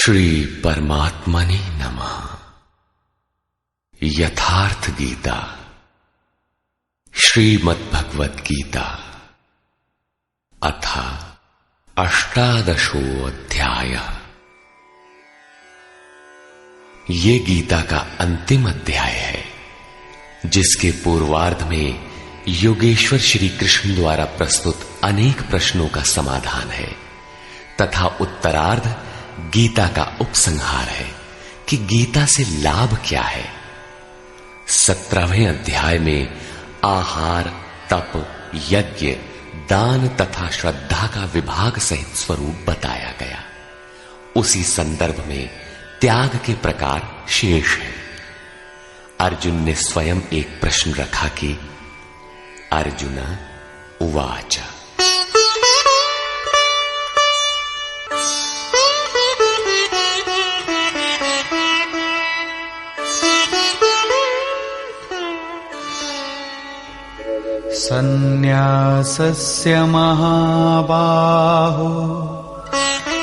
श्री परमात्मने नमः। यथार्थ गीता श्रीमद्भगवद गीता अथ अष्टादशो अध्याय। ये गीता का अंतिम अध्याय है, जिसके पूर्वार्ध में योगेश्वर श्री कृष्ण द्वारा प्रस्तुत अनेक प्रश्नों का समाधान है तथा उत्तरार्ध गीता का उपसंहार है कि गीता से लाभ क्या है। 17वें अध्याय में आहार, तप, यज्ञ, दान तथा श्रद्धा का विभाग सहित स्वरूप बताया गया। उसी संदर्भ में त्याग के प्रकार शेष है। अर्जुन ने स्वयं एक प्रश्न रखा कि अर्जुन उवाच सन्न्यासस्य महाबाहो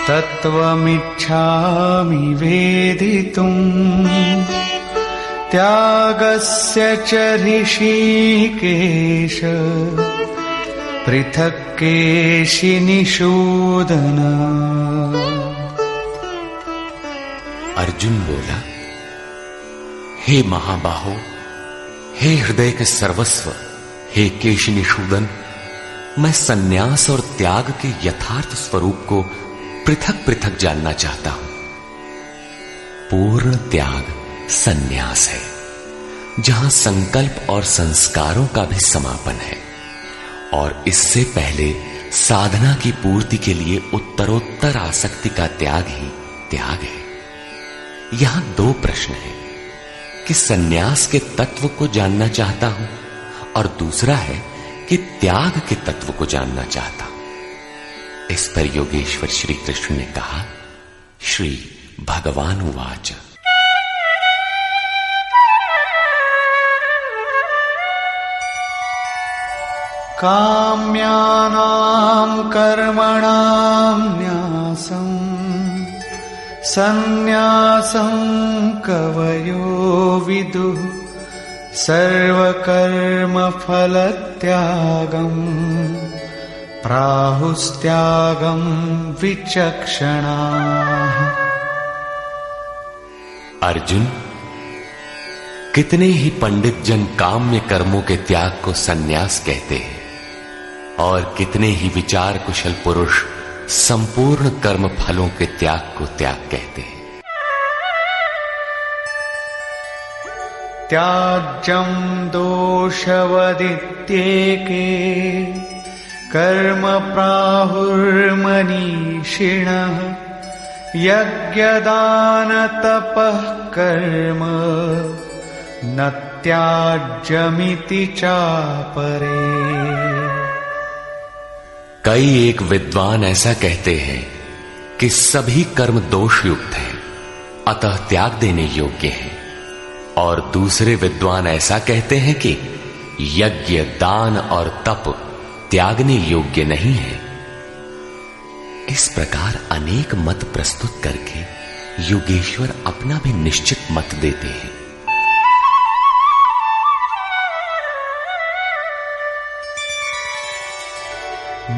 तत्त्वमिच्छामि वेदितुम् त्यागस्य च ऋषिकेश पृथक् केशिनिषूदन। अर्जुन बोला, हे महाबाहो, हे हृदय के सर्वस्व, हे केशिनिषूदन, मैं सन्यास और त्याग के यथार्थ स्वरूप को पृथक पृथक जानना चाहता हूं। पूर्ण त्याग सन्यास है, जहां संकल्प और संस्कारों का भी समापन है, और इससे पहले साधना की पूर्ति के लिए उत्तरोत्तर आसक्ति का त्याग ही त्याग है। यहां दो प्रश्न हैं कि सन्यास के तत्व को जानना चाहता हूं और दूसरा है कि त्याग के तत्व को जानना चाहता हूं। इस पर योगेश्वर श्री कृष्ण ने कहा, श्री भगवान उवाच काम्यानां कर्मणां न्यासं सन्न्यासं कवयो विदुः सर्वकर्मफलत्यागं प्राहुस्त्यागं विचक्षणाः। अर्जुन, कितने ही पंडित जन काम्य कर्मों के त्याग को सन्यास कहते हैं और कितने ही विचार कुशल पुरुष संपूर्ण कर्म फलों के त्याग को त्याग कहते हैं। त्याज्यं दोषवदित्येके कर्म प्राहुर्मनीषिणः यज्ञदानतपः कर्म न त्याज्यमिति चापरे। कई एक विद्वान ऐसा कहते हैं कि सभी कर्म दोषयुक्त हैं, अतः त्याग देने योग्य हैं, और दूसरे विद्वान ऐसा कहते हैं कि यज्ञ, दान और तप त्यागने योग्य नहीं है। इस प्रकार अनेक मत प्रस्तुत करके योगेश्वर अपना भी निश्चित मत देते हैं।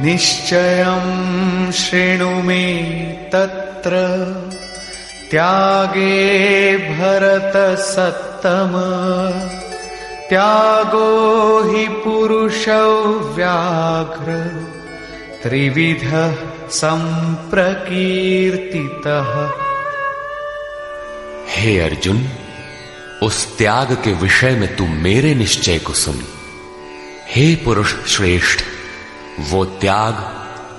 निश्चयं शृणु मे तत्र त्यागे भरतसत्तम त्यागो हि पुरुषौ व्याघ्र त्रिविधः संप्रकीर्तितः। हे अर्जुन, उस त्याग के विषय में तू मेरे निश्चय को सुन। हे पुरुष श्रेष्ठ, वो त्याग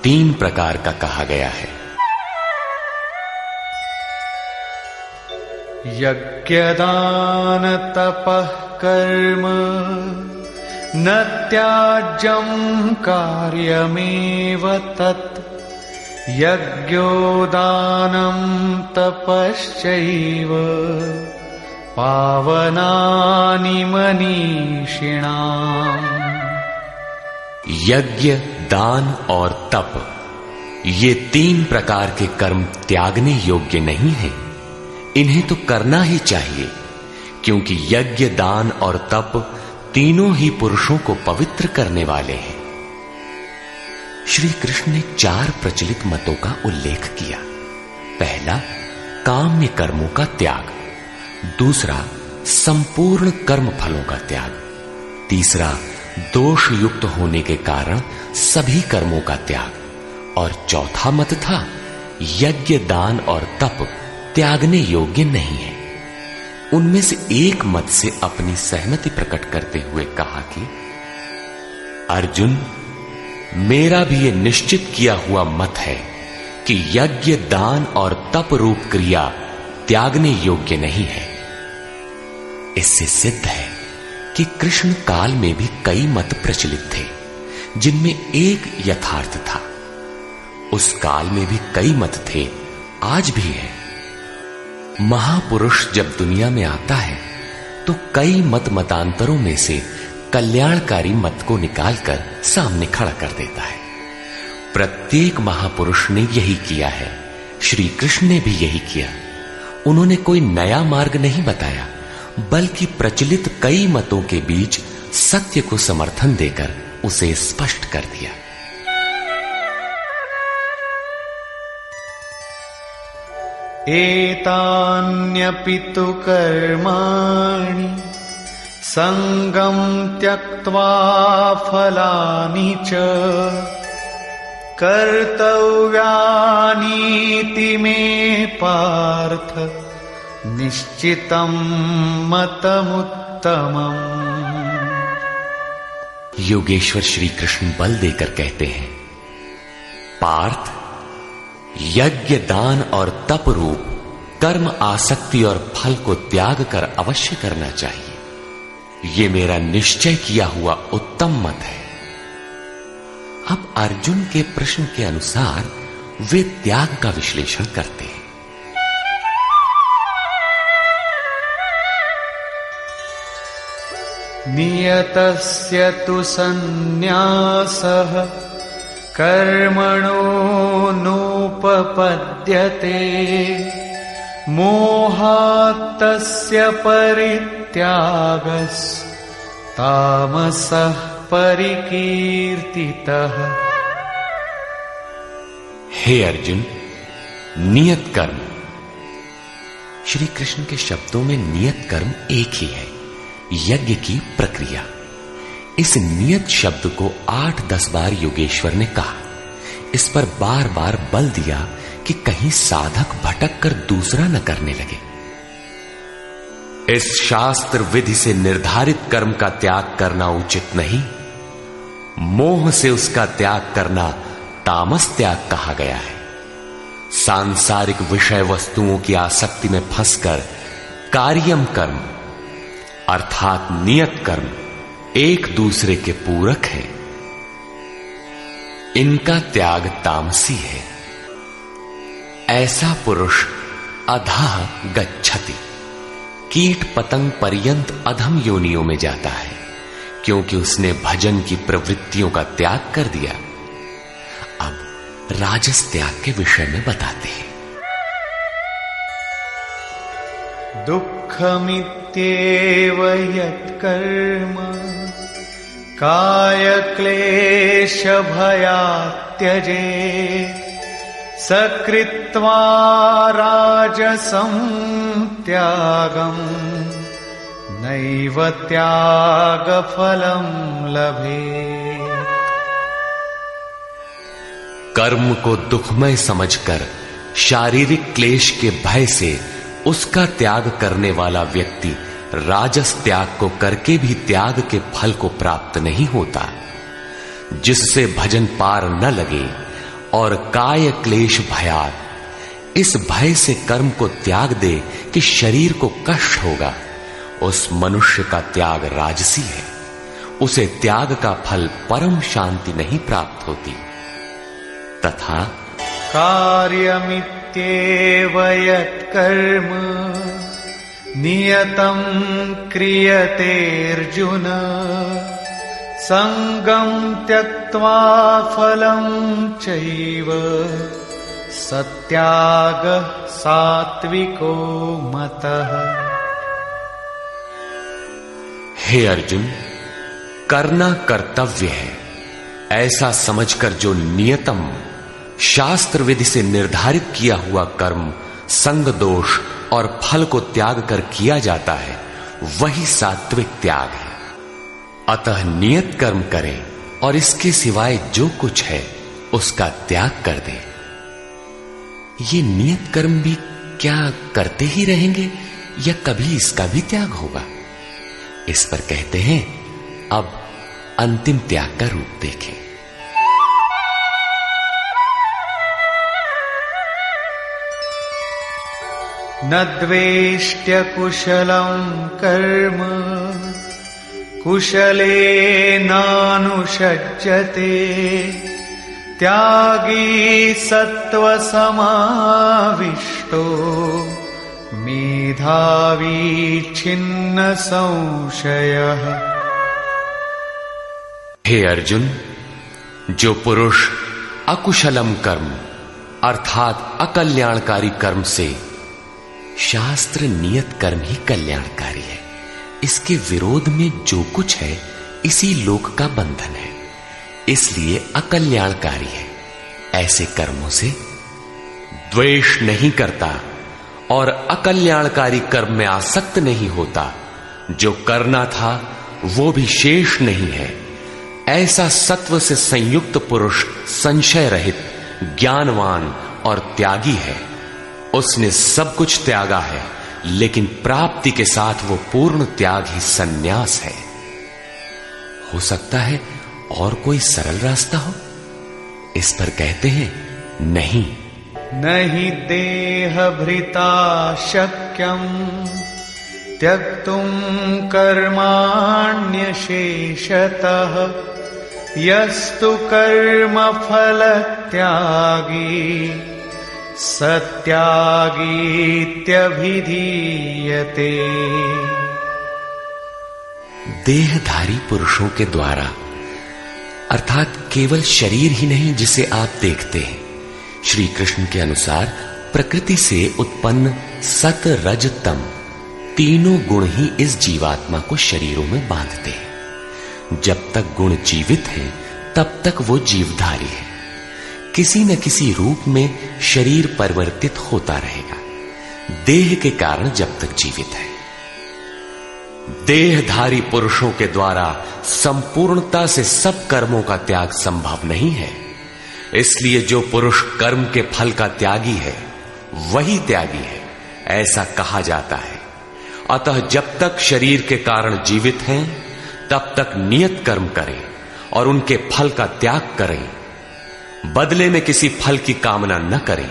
3 प्रकार का कहा गया है। यज्ञदान तपः कर्म न त्याज्यं कार्यमेव तत् यज्ञोदानं तपश्चैव पावनानि मनीषिणाम्। यज्ञ, दान और तप ये 3 प्रकार के कर्म त्यागने योग्य नहीं हैं। इन्हें तो करना ही चाहिए, क्योंकि यज्ञ, दान और तप तीनों ही पुरुषों को पवित्र करने वाले हैं। श्री कृष्ण ने 4 प्रचलित मतों का उल्लेख किया। पहला, काम्य कर्मों का त्याग। दूसरा, संपूर्ण कर्म फलों का त्याग। तीसरा, दोष युक्त होने के कारण सभी कर्मों का त्याग। और चौथा मत था, यज्ञ, दान और तप त्यागने योग्य नहीं है। उनमें से एक मत से अपनी सहमति प्रकट करते हुए कहा कि अर्जुन, मेरा भी यह निश्चित किया हुआ मत है कि यज्ञ, दान और तप रूप क्रिया त्यागने योग्य नहीं है। इससे सिद्ध है कि कृष्ण काल में भी कई मत प्रचलित थे, जिनमें एक यथार्थ था। उस काल में भी कई मत थे, आज भी है। महापुरुष जब दुनिया में आता है तो कई मतांतरों में से कल्याणकारी मत को निकालकर सामने खड़ा कर देता है। प्रत्येक महापुरुष ने यही किया है। श्री कृष्ण ने भी यही किया। उन्होंने कोई नया मार्ग नहीं बताया, बल्कि प्रचलित कई मतों के बीच सत्य को समर्थन देकर उसे स्पष्ट कर दिया। एतान्यपि तु कर्माणि संगं त्यक्त्वा फलानि च कर्तव्यानीति मे पार्थ निश्चितं मतमुत्तमम्। योगेश्वर श्री कृष्ण बल देकर कहते हैं, पार्थ, यज्ञ, दान और तप रूप कर्म आसक्ति और फल को त्याग कर अवश्य करना चाहिए। ये मेरा निश्चय किया हुआ उत्तम मत है। अब अर्जुन के प्रश्न के अनुसार वे त्याग का विश्लेषण करते हैं। नियतस्य तु सन्न्यासः कर्मणो नोपपद्यते मोहात्तस्य परित्यागस्तामसः परिकीर्तितः। हे अर्जुन, नियत कर्म। श्री कृष्ण के शब्दों में नियत कर्म एक ही है, यज्ञ की प्रक्रिया। इस नियत शब्द को 8-10 बार योगेश्वर ने कहा। इस पर बार बार बल दिया कि कहीं साधक भटक कर दूसरा न करने लगे। इस शास्त्र विधि से निर्धारित कर्म का त्याग करना उचित नहीं। मोह से उसका त्याग करना तामस त्याग कहा गया है। सांसारिक विषय वस्तुओं की आसक्ति में फंसकर कार्यम कर्म अर्थात नियत कर्म एक दूसरे के पूरक है। इनका त्याग तामसी है। ऐसा पुरुष अधः गच्छति, कीट पतंग पर्यंत अधम योनियों में जाता है, क्योंकि उसने भजन की प्रवृत्तियों का त्याग कर दिया। अब राजस त्याग के विषय में बताते हैं। दुःखमित्येव यत्कर्म कायक्लेशभयात् त्यजेत् सकृत्वा राजसं त्यागं नैव त्यागफलं लभेत्। कर्म को दुखमय समझकर शारीरिक क्लेश के भय से उसका त्याग करने वाला व्यक्ति राजस त्याग को करके भी त्याग के फल को प्राप्त नहीं होता। जिससे भजन पार न लगे और काय क्लेश भयात, इस भय से कर्म को त्याग दे कि शरीर को कष्ट होगा, उस मनुष्य का त्याग राजसी है। उसे त्याग का फल परम शांति नहीं प्राप्त होती। तथा कार्यमित्येव यत्कर्म नियतं क्रियते अर्जुन संगं त्यक्त्वा फलं चैव सत्यागः सात्विको मतः। हे अर्जुन, करना कर्तव्य है ऐसा समझकर जो नियतम शास्त्र विधि से निर्धारित किया हुआ कर्म संग दोष और फल को त्याग कर किया जाता है, वही सात्विक त्याग है। अतः नियत कर्म करें और इसके सिवाय जो कुछ है उसका त्याग कर दें। ये नियत कर्म भी क्या करते ही रहेंगे या कभी इसका भी त्याग होगा? इस पर कहते हैं, अब अंतिम त्याग का रूप देखें। न द्वेष्ट्य कुशलं कर्म कुशले नानुषज्यते त्यागी सत्त्व समाविष्टो मेधावी छिन्न संशयः। हे अर्जुन, जो पुरुष अकुशलम कर्म अर्थात अकल्याणकारी कर्म से, शास्त्र नियत कर्म ही कल्याणकारी है, इसके विरोध में जो कुछ है इसी लोक का बंधन है, इसलिए अकल्याणकारी है, ऐसे कर्मों से द्वेष नहीं करता और अकल्याणकारी कर्म में आसक्त नहीं होता, जो करना था वो भी शेष नहीं है, ऐसा सत्व से संयुक्त पुरुष संशय रहित, ज्ञानवान और त्यागी है। उसने सब कुछ त्यागा है, लेकिन प्राप्ति के साथ वो पूर्ण त्याग ही सन्यास है। हो सकता है और कोई सरल रास्ता हो? इस पर कहते हैं, नहीं। नहि देहभृता शक्यं त्यक्तुं कर्माण्यशेषतः यस्तु कर्मफल त्यागी सत्यागीत्यभिधीयते। देहधारी पुरुषों के द्वारा अर्थात केवल शरीर ही नहीं जिसे आप देखते हैं, श्री कृष्ण के अनुसार प्रकृति से उत्पन्न सत रज तम तीनों गुण ही इस जीवात्मा को शरीरों में बांधते हैं। जब तक गुण जीवित हैं, तब तक वो जीवधारी है। किसी न किसी रूप में शरीर परिवर्तित होता रहेगा, देह के कारण जब तक जीवित है। देहधारी पुरुषों के द्वारा संपूर्णता से सब कर्मों का त्याग संभव नहीं है, इसलिए जो पुरुष कर्म के फल का त्यागी है वही त्यागी है, ऐसा कहा जाता है। अतः जब तक शरीर के कारण जीवित हैं, तब तक नियत कर्म करें और उनके फल का त्याग करें, बदले में किसी फल की कामना न करें।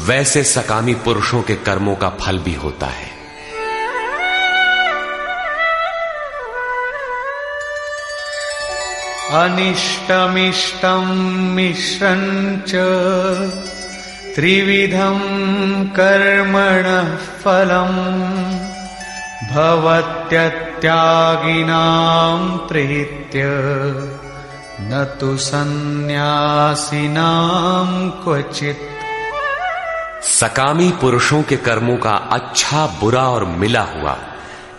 वैसे सकामी पुरुषों के कर्मों का फल भी होता है। अनिष्टमिष्टं मिश्रञ्च त्रिविधं कर्मणः फलम् भवत्यत्यागिनां प्रीत्य न तु सन्न्यासिनां क्वचित्। सकामी पुरुषों के कर्मों का अच्छा, बुरा और मिला हुआ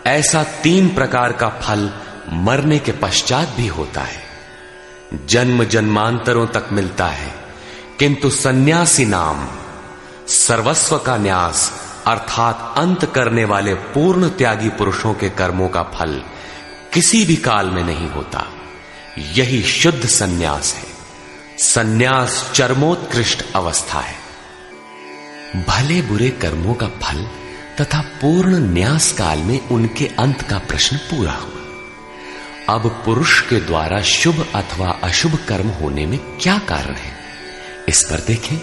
ऐसा 3 प्रकार का फल मरने के पश्चात भी होता है। जन्म जन्मांतरों तक मिलता है, किंतु सन्यासी नाम सर्वस्व का न्यास अर्थात अंत करने वाले पूर्ण त्यागी पुरुषों के कर्मों का फल किसी भी काल में नहीं होता। यही शुद्ध सन्यास है। सन्यास चरमोत्कृष्ट अवस्था है। भले बुरे कर्मों का फल तथा पूर्ण न्यास काल में उनके अंत का प्रश्न पूरा हुआ। अब पुरुष के द्वारा शुभ अथवा अशुभ कर्म होने में क्या कारण है, इस पर देखें।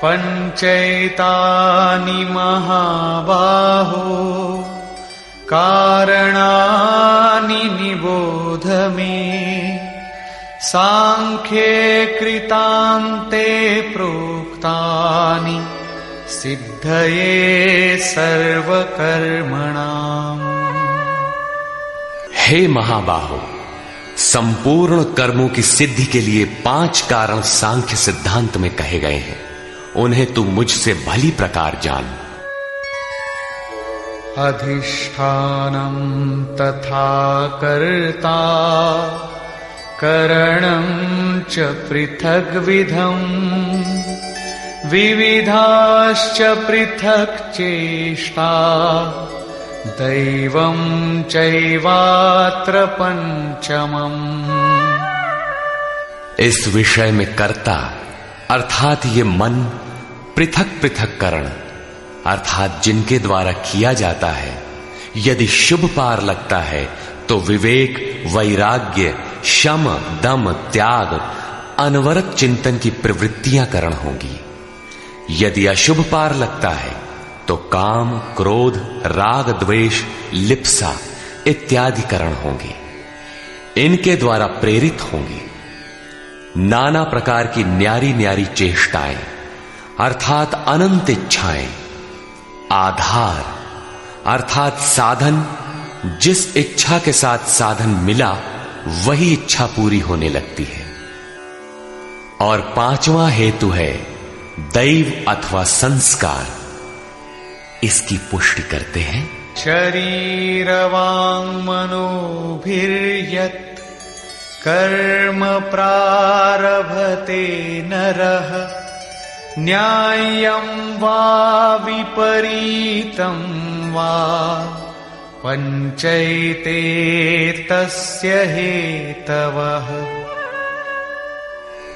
पंचैतानि महाबाहो कारणानि निबोध मे सांख्ये कृतान्ते प्रोक्तानि सिद्धये सर्वकर्मणाम्। हे महाबाहो, संपूर्ण कर्मों की सिद्धि के लिए 5 कारण सांख्य सिद्धांत में कहे गए हैं। उन्हें तू मुझसे भली प्रकार जान। अधिष्ठानं तथा कर्ता करणं च पृथग्विधम् विविधाश्च पृथक् चेष्टा दैवं चैवात्र पंचमम्। इस विषय में कर्ता अर्थात ये मन, पृथक पृथक करण अर्थात जिनके द्वारा किया जाता है, यदि शुभ पार लगता है तो विवेक, वैराग्य, शम, दम, त्याग, अनवरत चिंतन की प्रवृत्तियां करण होंगी। यदि अशुभ पार लगता है तो काम, क्रोध, राग, द्वेष, लिप्सा इत्यादि करण होंगे। इनके द्वारा प्रेरित होंगे नाना प्रकार की न्यारी न्यारी चेष्टाएं अर्थात अनंत इच्छाएं। आधार अर्थात साधन, जिस इच्छा के साथ साधन मिला वही इच्छा पूरी होने लगती है। और 5वां हेतु है दैव अथवा संस्कार। इसकी पुष्टि करते हैं। शरीरवाङ् मनोभिर्यत् कर्म प्रारभते नरः न्याय्यं वा विपरीतं वा पंचैते तस्य हेतवः।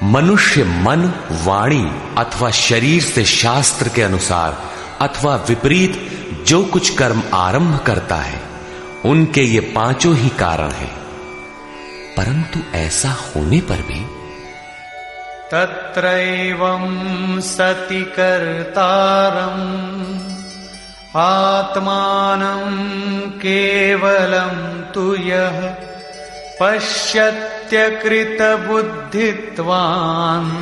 मनुष्य मन, वाणी अथवा शरीर से शास्त्र के अनुसार अथवा विपरीत जो कुछ कर्म आरंभ करता है, उनके ये 5 ही कारण हैं। परंतु ऐसा होने पर भी तत्रैवं सति कर्तारम् आत्मानं केवलं तु यः पश्यत्यकृतबुद्धित्वान्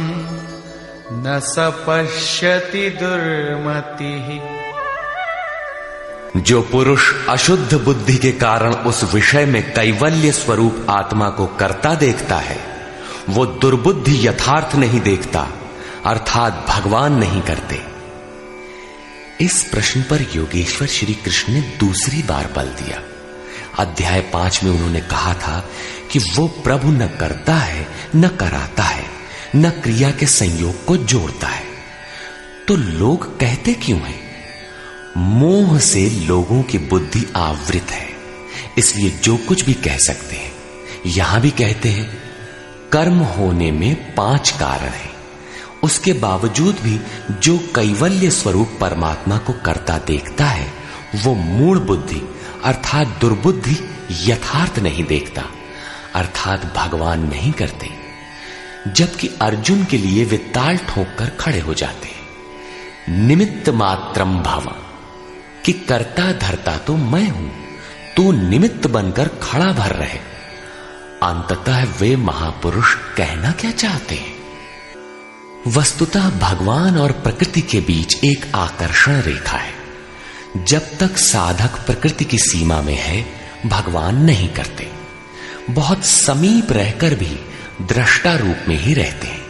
न स पश्यति दुर्मतिः। जो पुरुष अशुद्ध बुद्धि के कारण उस विषय में कैवल्य स्वरूप आत्मा को करता देखता है, वो दुर्बुद्धि यथार्थ नहीं देखता अर्थात भगवान नहीं करते। इस प्रश्न पर योगेश्वर श्री कृष्ण ने दूसरी बार बल दिया। अध्याय 5 में उन्होंने कहा था कि वो प्रभु न करता है, न कराता है, न क्रिया के संयोग को जोड़ता है। तो लोग कहते क्यों हैं? मोह से लोगों की बुद्धि आवृत है, इसलिए जो कुछ भी कह सकते हैं। यहां भी कहते हैं कर्म होने में 5 कारण हैं। उसके बावजूद भी जो कैवल्य स्वरूप परमात्मा को करता देखता है, वो मूढ़ बुद्धि अर्थात दुर्बुद्धि यथार्थ नहीं देखता अर्थात भगवान नहीं करते। जबकि अर्जुन के लिए वे ताल ठोक कर खड़े हो जाते हैं। निमित्त मात्रम भव, कि करता धरता तो मैं हूं, तू निमित्त बनकर खड़ा भर रहे। अंततः वे महापुरुष कहना क्या चाहते हैं? वस्तुतः भगवान और प्रकृति के बीच एक आकर्षण रेखा है। जब तक साधक प्रकृति की सीमा में है, भगवान नहीं करते। बहुत समीप रहकर भी दृष्टा रूप में ही रहते हैं।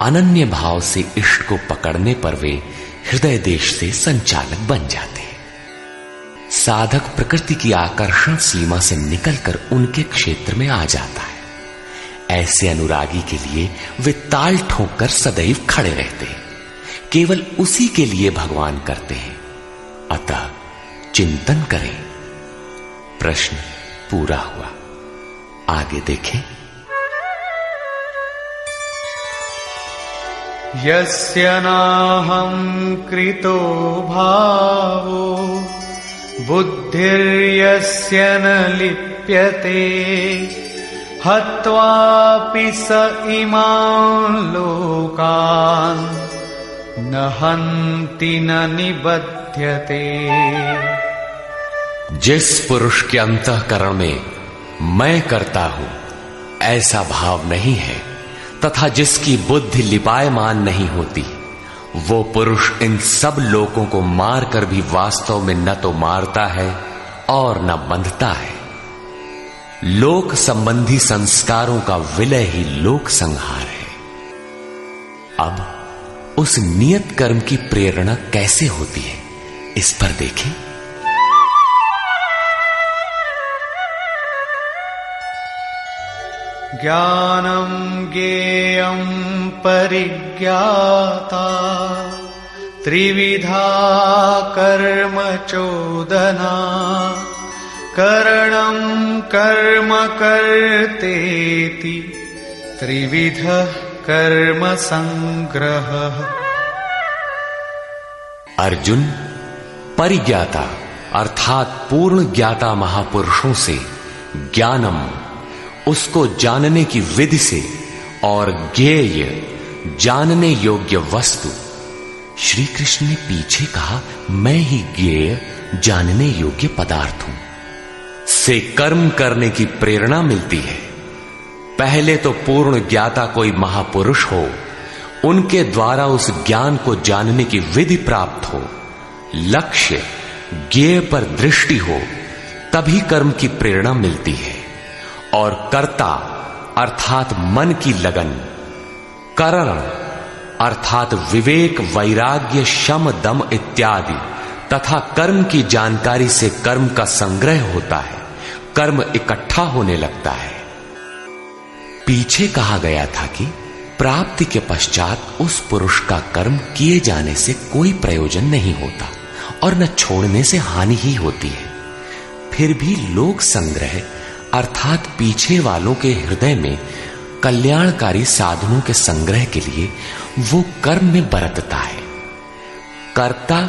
अनन्य भाव से इष्ट को पकड़ने पर वे हृदय देश से संचालक बन जाते हैं। साधक प्रकृति की आकर्षण सीमा से निकलकर उनके क्षेत्र में आ जाता है। ऐसे अनुरागी के लिए वे ताल ठोक कर सदैव खड़े रहते हैं। केवल उसी के लिए भगवान करते हैं। अतः चिंतन करें। प्रश्न पूरा हुआ। आगे देखें। यस्य नाहं कृतो भावो बुद्धिर्यस्य न लिप्यते हत्वापि स इमान् लोकान् न हन्ति न निबध्यते। जिस पुरुष के अंतःकरण में मैं करता हूं ऐसा भाव नहीं है तथा जिसकी बुद्धि लिपायमान नहीं होती, वो पुरुष इन सब लोकों को मारकर भी वास्तव में न तो मारता है और न बंधता है। लोक संबंधी संस्कारों का विलय ही लोक संहार है। अब उस नियत कर्म की प्रेरणा कैसे होती है, इस पर देखें। ज्ञानम ज्ञेयं परिज्ञाता त्रिविधा कर्म चोदना करणं कर्म कर्तेति त्रिविधः कर्म संग्रहः। अर्जुन, परिज्ञाता अर्थात पूर्ण ज्ञाता महापुरुषों से ज्ञानम, उसको जानने की विधि से, और ज्ञेय, जानने योग्य वस्तु। श्री कृष्ण ने पीछे कहा, मैं ही ज्ञेय, जानने योग्य पदार्थ हूं, से कर्म करने की प्रेरणा मिलती है। पहले तो पूर्ण ज्ञाता कोई महापुरुष हो, उनके द्वारा उस ज्ञान को जानने की विधि प्राप्त हो, लक्ष्य ज्ञेय पर दृष्टि हो, तभी कर्म की प्रेरणा मिलती है। और कर्ता अर्थात मन की लगन, करण अर्थात विवेक, वैराग्य, शम, दम इत्यादि तथा कर्म की जानकारी से कर्म का संग्रह होता है, कर्म इकट्ठा होने लगता है। पीछे कहा गया था कि प्राप्ति के पश्चात उस पुरुष का कर्म किए जाने से कोई प्रयोजन नहीं होता और न छोड़ने से हानि ही होती है। फिर भी लोक संग्रह अर्थात पीछे वालों के हृदय में कल्याणकारी साधनों के संग्रह के लिए वो कर्म में बरतता है। कर्ता,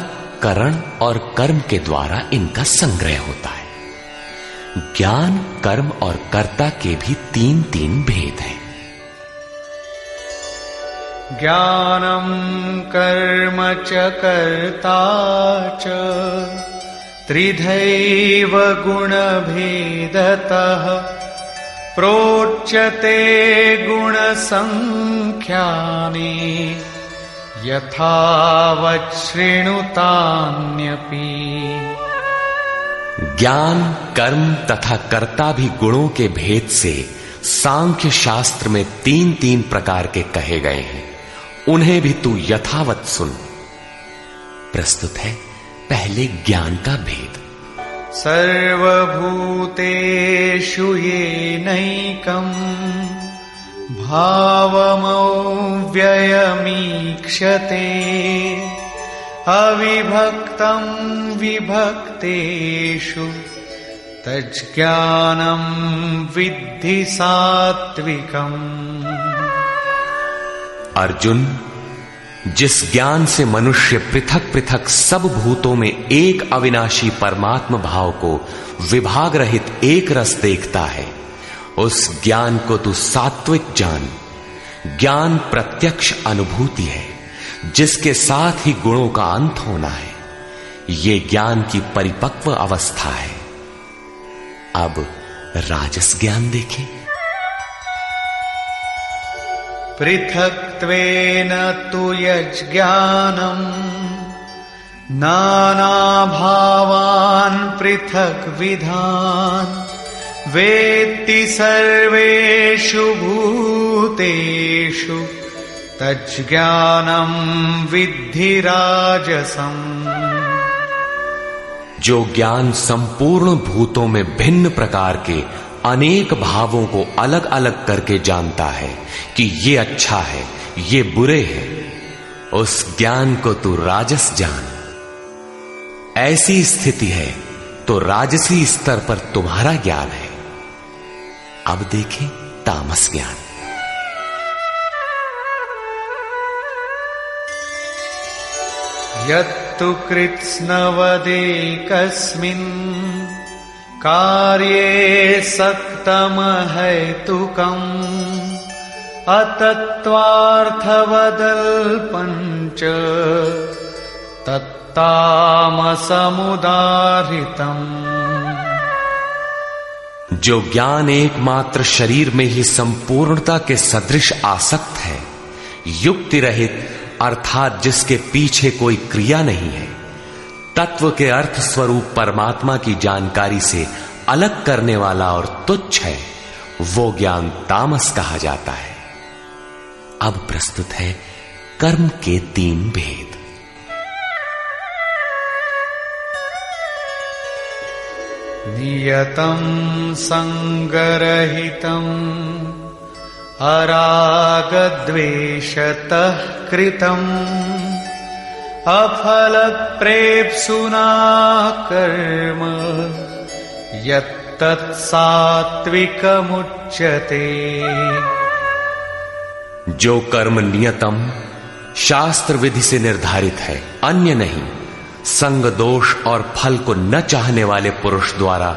करण और कर्म के द्वारा इनका संग्रह होता है। ज्ञान, कर्म और कर्ता के भी तीन तीन भेद हैं। ज्ञानम कर्म च कर्ता च त्रिधैव गुणभेदतः प्रोच्यते गुणसंख्यानि यथावत् शृणुतान्यपि। ज्ञान, कर्म तथा कर्ता भी गुणों के भेद से सांख्य शास्त्र में तीन तीन प्रकार के कहे गए हैं, उन्हें भी तू यथावत सुन। प्रस्तुत है पहले ज्ञान का भेद। सर्वभूतेषु येनैकं भावमव्ययमीक्षते अविभक्तं विभक्तेषु तज्ज्ञानं विद्धि सात्विकम्। अर्जुन, जिस ज्ञान से मनुष्य पृथक पृथक सब भूतों में एक अविनाशी परमात्म भाव को विभाग रहित एक रस देखता है, उस ज्ञान को तू सात्विक जान। ज्ञान प्रत्यक्ष अनुभूति है, जिसके साथ ही गुणों का अंत होना है। ये ज्ञान की परिपक्व अवस्था है। अब राजस ज्ञान देखें। पृथक्त्वेन तु यज्ज्ञानम् नानाभावान् पृथक्विधान् वेत्ति सर्वेषु भूतेषु तज्ज्ञानं विद्धि राजसम्। जो ज्ञान संपूर्ण भूतों में भिन्न प्रकार के अनेक भावों को अलग अलग करके जानता है कि ये अच्छा है, ये बुरे हैं, उस ज्ञान को तू राजस जान। ऐसी स्थिति है तो राजसी स्तर पर तुम्हारा ज्ञान है। अब देखें तामस ज्ञान। यत्तु कृत्स्नवदेकस्मिन् कार्ये सक्तमहैतुकम् अतत्त्वार्थवदल्पञ्च तत्तामसमुदाहृतम्। जो ज्ञान एकमात्र शरीर में ही संपूर्णता के सदृश आसक्त है, युक्ति रहित अर्थात जिसके पीछे कोई क्रिया नहीं है, तत्व के अर्थ स्वरूप परमात्मा की जानकारी से अलग करने वाला और तुच्छ है, वो ज्ञान तामस कहा जाता है। अब प्रस्तुत है कर्म के 3 भेद। नियतं संगरहितं अरागद्वेषतः कृतम् अफलप्रेप्सुना कर्म यत्तत्सात्विकमुच्यते। जो कर्म नियतम शास्त्र विधि से निर्धारित है, अन्य नहीं, संग दोष और फल को न चाहने वाले पुरुष द्वारा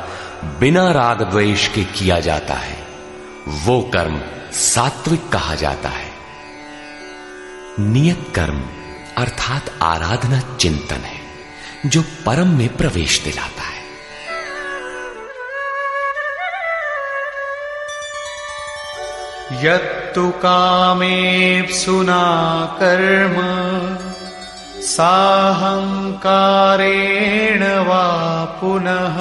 बिना राग द्वेष के किया जाता है, वो कर्म सात्विक कहा जाता है। नियत कर्म अर्थात आराधना चिंतन है, जो परम में प्रवेश दिलाता है। यत्तु कामेप्सुना कर्म साहंकारेण वा पुनः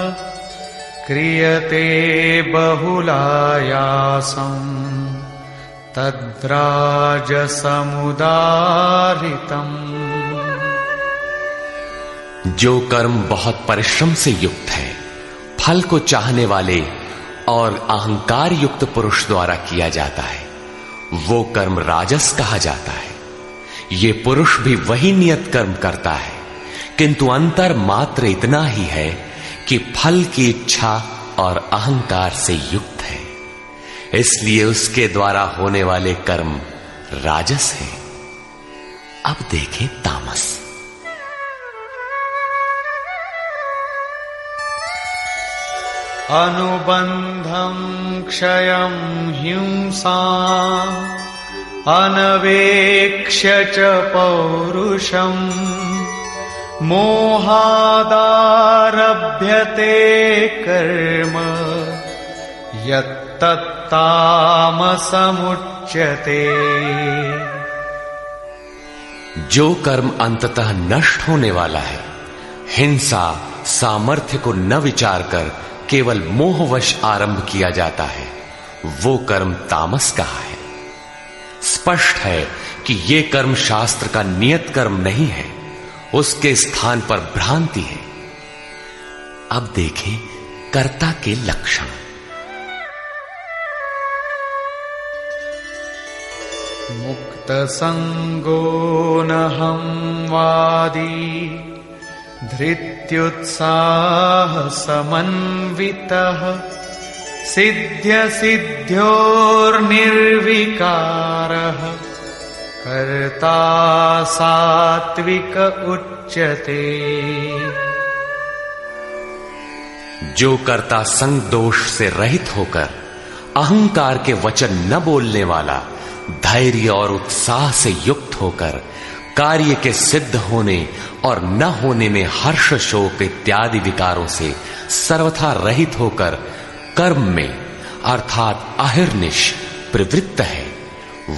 क्रियते बहुलायासं तद्राजसमुदारितम्। जो कर्म बहुत परिश्रम से युक्त है, फल को चाहने वाले और अहंकार युक्त पुरुष द्वारा किया जाता है, वो कर्म राजस कहा जाता है। ये पुरुष भी वही नियत कर्म करता है, किंतु अंतर मात्र इतना ही है कि फल की इच्छा और अहंकार से युक्त है, इसलिए उसके द्वारा होने वाले कर्म राजस है। अब देखें तामस। अनुबंधं क्षयं हिंसाम् अनवेक्ष्य च पौरुषम् मोहादारभ्यते कर्म यत्तत्तामसमुच्यते। जो कर्म अंततः नष्ट होने वाला है, हिंसा सामर्थ्य को न विचार कर केवल मोहवश आरंभ किया जाता है, वो कर्म तामस कहा है। स्पष्ट है कि ये कर्म शास्त्र का नियत कर्म नहीं है, उसके स्थान पर भ्रांति है। अब देखें कर्ता के लक्षण। मुक्त संगो नहं वादी धृत्युत्साह समन्वितः सिद्ध्य सिद्ध्योर्निर्विकारः कर्ता सात्विक उच्यते। जो कर्ता संग दोष से रहित होकर अहंकार के वचन न बोलने वाला, धैर्य और उत्साह से युक्त होकर कार्य के सिद्ध होने और न होने में हर्ष शोक इत्यादि विकारों से सर्वथा रहित होकर कर्म में अर्थात अहिर्निश प्रवृत्त है,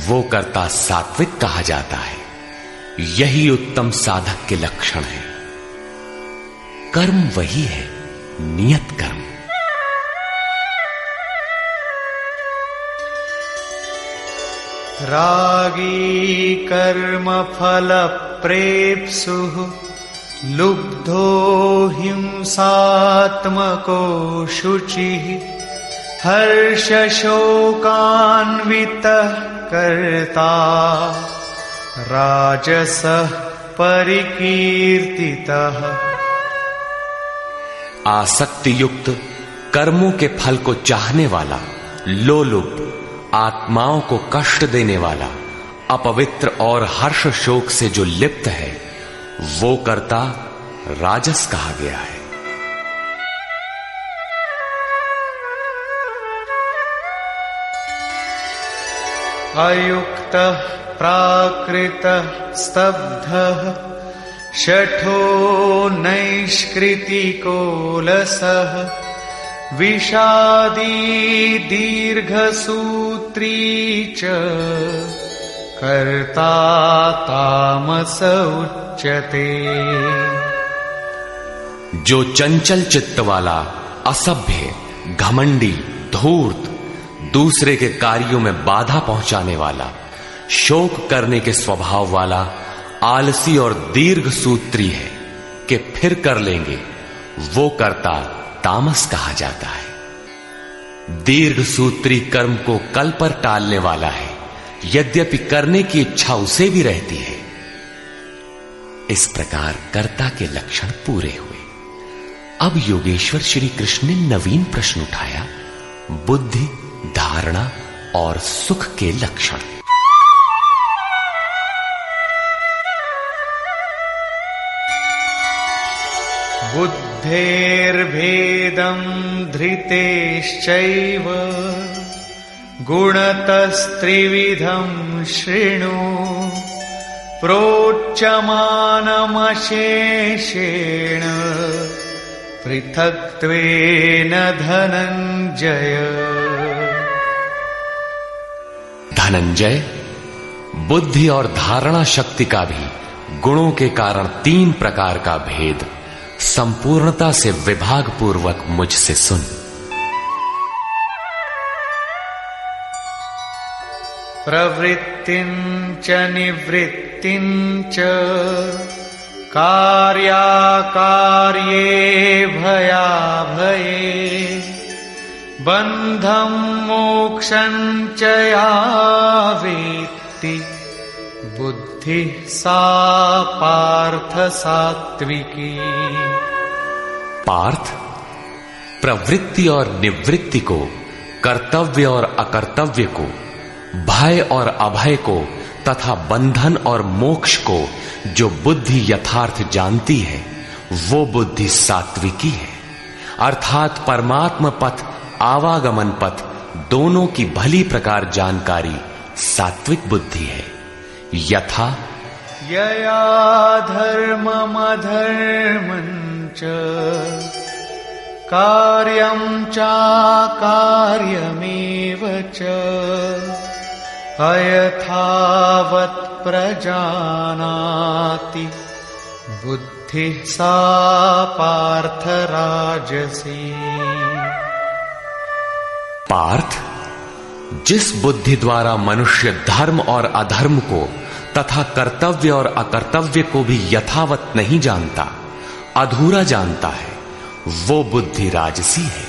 वो कर्ता सात्विक कहा जाता है। यही उत्तम साधक के लक्षण है। कर्म वही है, नियत कर्म। रागी कर्म फल प्रेप्सुः लुब्धो हिंसात्मको शुचिः हर्ष शोकान्वितः कर्ता राजसः परिकीर्तितः। आसक्ति युक्त कर्मों के फल को चाहने वाला, लोलुप, आत्माओं को कष्ट देने वाला, अपवित्र और हर्ष शोक से जो लिप्त है, वो कर्ता राजस कहा गया है। अयुक्तः प्राकृतः स्तब्धः शठो नैष्कृतिको लसः विषादी दीर्घसूत्री च कर्ता तामस उच्यते। जो चंचल चित्त वाला, असभ्य, घमंडी, धूर्त, दूसरे के कार्यों में बाधा पहुंचाने वाला, शोक करने के स्वभाव वाला, आलसी और दीर्घ सूत्री है कि फिर कर लेंगे, वो कर्ता तामस कहा जाता है। दीर्घ सूत्री कर्म को कल पर टालने वाला है, यद्यपि करने की इच्छा उसे भी रहती है। इस प्रकार कर्ता के लक्षण पूरे हुए। अब योगेश्वर श्री कृष्ण ने नवीन प्रश्न उठाया, बुद्धि, धारणा और सुख के लक्षण। बुद्धेर्भेदं धृतेश्चैव गुणतस्त्रिविधं शृणु प्रोच्यमानमशेषेण पृथक्त्वेन धनंजय। धनंजय, बुद्धि और धारणा शक्ति का भी गुणों के कारण 3 प्रकार का भेद संपूर्णता से विभाग पूर्वक मुझसे सुन। प्रवृत्तिं च निवृत्तिं च कार्याकार्ये भयाभये बंधं मोक्षं च या वेत्ति बुद्धि सा पार्थ सात्विकी। पार्थ, प्रवृत्ति और निवृत्ति को, कर्तव्य और अकर्तव्य को, भय और अभय को तथा बंधन और मोक्ष को जो बुद्धि यथार्थ जानती है, वो बुद्धि सात्विकी है। अर्थात परमात्म पथ, आवागमन पथ दोनों की भली प्रकार जानकारी सात्विक बुद्धि है। यथा यया धर्ममधर्मं च कार्यं चाकार्यमेव च अयथावत् प्रजानाति बुद्धि सा पार्थ राजसी। पार्थ, जिस बुद्धि द्वारा मनुष्य धर्म और अधर्म को तथा कर्तव्य और अकर्तव्य को भी यथावत नहीं जानता, अधूरा जानता है, वो बुद्धि राजसी है।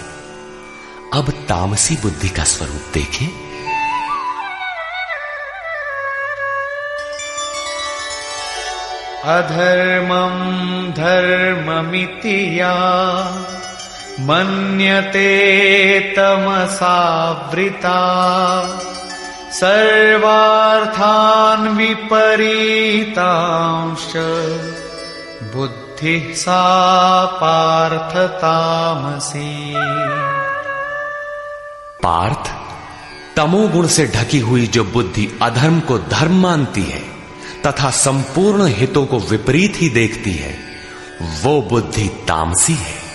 अब तामसी बुद्धि का स्वरूप देखें। अधर्मं धर्ममिति या मन्यते तमसावृता सर्वार्थान् विपरीतांश्च बुद्धि सा पार्थ तामसी। पार्थ, तमोगुण से ढकी हुई जो बुद्धि अधर्म को धर्म मानती है तथा संपूर्ण हितों को विपरीत ही देखती है, वो बुद्धि तामसी है।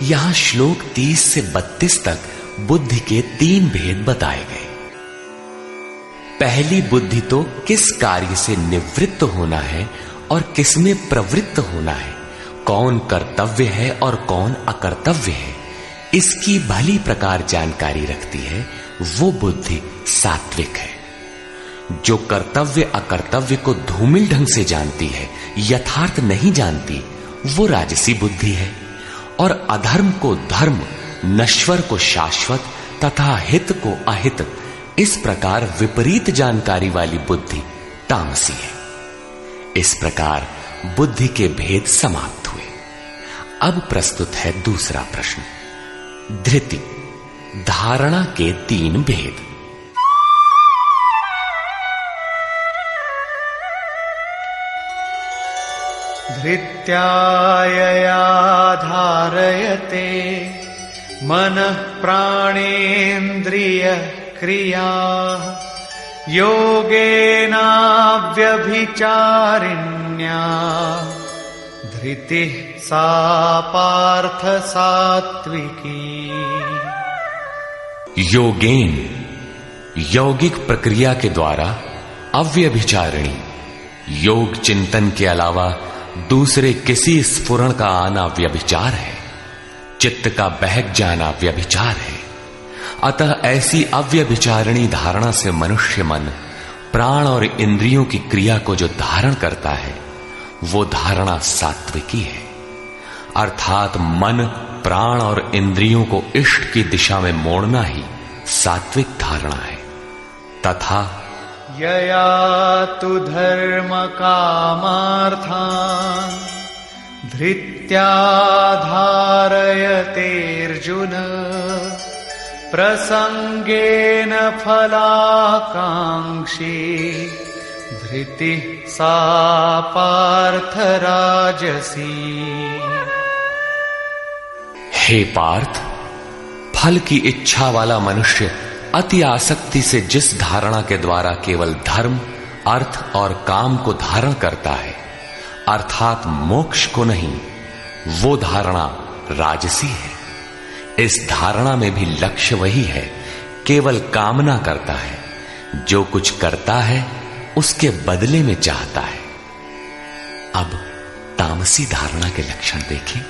यहां श्लोक 30 से 32 तक बुद्धि के 3 भेद बताए गए। पहली बुद्धि तो किस कार्य से निवृत्त होना है और किस में प्रवृत्त होना है, कौन कर्तव्य है और कौन अकर्तव्य है, इसकी भली प्रकार जानकारी रखती है, वो बुद्धि सात्विक है। जो कर्तव्य अकर्तव्य को धूमिल ढंग से जानती है, यथार्थ नहीं जानती, वो राजसी बुद्धि है। और अधर्म को धर्म, नश्वर को शाश्वत तथा हित को अहित, इस प्रकार विपरीत जानकारी वाली बुद्धि तामसी है। इस प्रकार बुद्धि के भेद समाप्त हुए। अब प्रस्तुत है दूसरा प्रश्न, धृति, धारणा के 3 भेद। धृत्यायया धारयते मनः प्राणेन्द्रिय क्रिया योगेनाव्यभिचारिण्या धृतिः सा पार्थ सात्विकी। योगेन, यौगिक प्रक्रिया के द्वारा अव्यभिचारिणी, योग चिंतन के अलावा दूसरे किसी स्फुरण का आना व्यभिचार है। चित्त का बहक जाना व्यभिचार है। अतः ऐसी अव्यभिचारिणी धारणा से मनुष्य मन प्राण और इंद्रियों की क्रिया को जो धारण करता है वो धारणा सात्विकी है। अर्थात मन, प्राण और इंद्रियों को इष्ट की दिशा में मोड़ना ही सात्विक धारणा है। तथा यया तु धर्म कामार्थान् धृत्या धारयतेऽर्जुन प्रसंगेन फलाकांक्षी धृतिः सा पार्थ राजसी। हे पार्थ, फल की इच्छा वाला मनुष्य अति आसक्ति से जिस धारणा के द्वारा केवल धर्म, अर्थ और काम को धारण करता है, अर्थात मोक्ष को नहीं, वो धारणा राजसी है। इस धारणा में भी लक्ष्य वही है, केवल कामना करता है, जो कुछ करता है उसके बदले में चाहता है। अब तामसी धारणा के लक्षण देखें।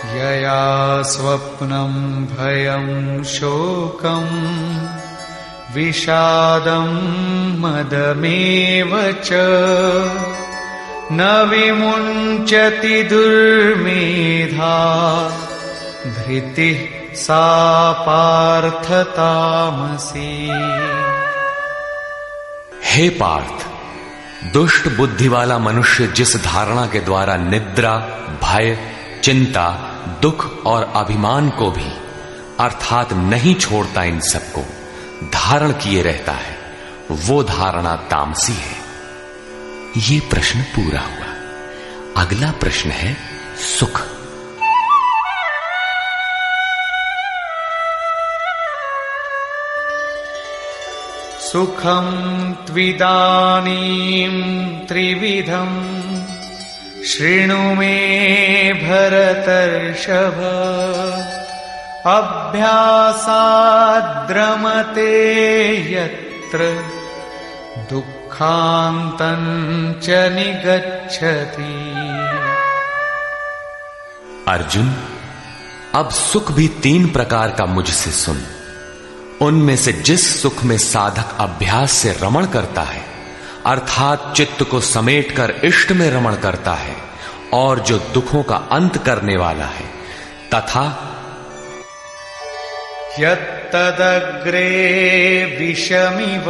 यया स्वप्नं भयं शोकं विषादं मदमेव च न विमुञ्चति दुर्मेधा धृतिः सा पार्थ तामसी। हे पार्थ, दुष्ट बुद्धि वाला मनुष्य जिस धारणा के द्वारा निद्रा, भय, चिंता, दुख और अभिमान को भी अर्थात नहीं छोड़ता, इन सबको धारण किए रहता है, वो धारणा तामसी है। ये प्रश्न पूरा हुआ। अगला प्रश्न है सुख। सुखं त्विदानीं त्रिविधं शृणु मे भरतर्षभ अभ्यासाद्रमते यत्र दुःखान्तं च निगच्छति। अर्जुन, अब सुख भी 3 प्रकार का मुझसे सुन। उनमें से जिस सुख में साधक अभ्यास से रमण करता है, अर्थात चित्त को समेटकर इष्ट में रमण करता है, और जो दुखों का अंत करने वाला है, तथा यत्तदग्रे विषमिव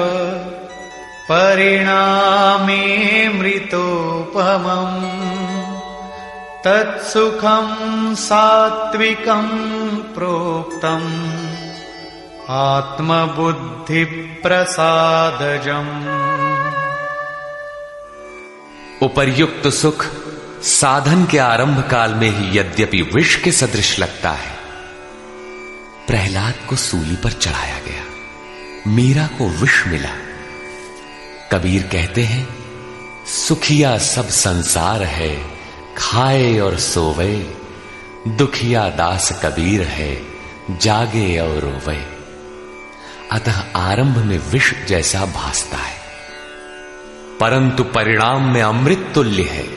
परिणामे मृतोपमम् तत्सुखं सात्विकं प्रोक्तम् आत्मबुद्धि प्रसादजम्। उपर्युक्त सुख साधन के आरंभ काल में ही यद्यपि विष के सदृश लगता है। प्रहलाद को सूली पर चढ़ाया गया, मीरा को विष मिला। कबीर कहते हैं, सुखिया सब संसार है, खाए और सोवे, दुखिया दास कबीर है, जागे और रोवे। अतः आरंभ में विष जैसा भासता है, परंतु परिणाम में अमृत तुल्य है,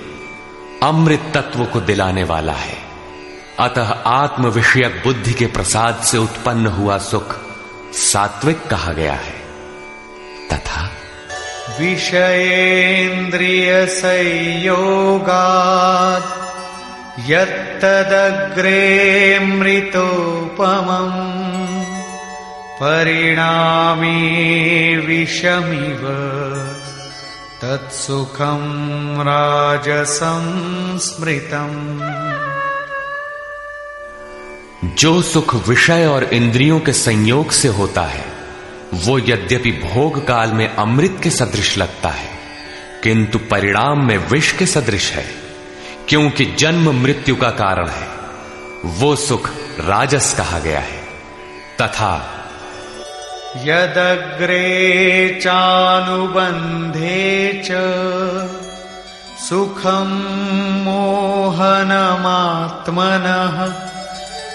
अमृत तत्व को दिलाने वाला है। अतः आत्म विषयक बुद्धि के प्रसाद से उत्पन्न हुआ सुख सात्विक कहा गया है। तथा विषयेन्द्रिय संयोगात् यत्तदग्रे मृतोपमम् परिणामे विषमिव तत्सुखं राजसं स्मृतम्। जो सुख विषय और इंद्रियों के संयोग से होता है, वो यद्यपि भोग काल में अमृत के सदृश लगता है, किंतु परिणाम में विष के सदृश है, क्योंकि जन्म मृत्यु का कारण है। वो सुख राजस कहा गया है। तथा यदग्रे चानुबंधे च सुखं मोहनमात्मनः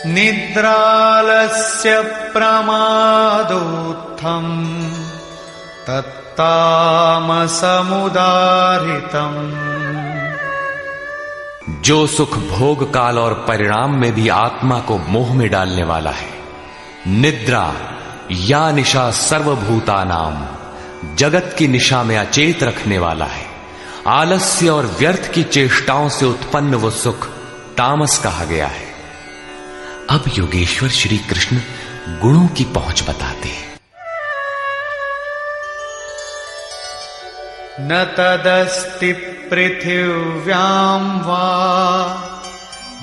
निद्रालस्य प्रमादोत्थम् तत्तामसमुदाहृतम्। जो सुख भोग काल और परिणाम में भी आत्मा को मोह में डालने वाला है, निद्रा या निशा सर्वभूतानाम, जगत की निशा में अचेत रखने वाला है। आलस्य और व्यर्थ की चेष्टाओं से उत्पन्न वो सुख तामस कहा गया है। अब योगेश्वर श्री कृष्ण गुणों की पहुंच बताते हैं। न तदस्ति पृथिव्यां वा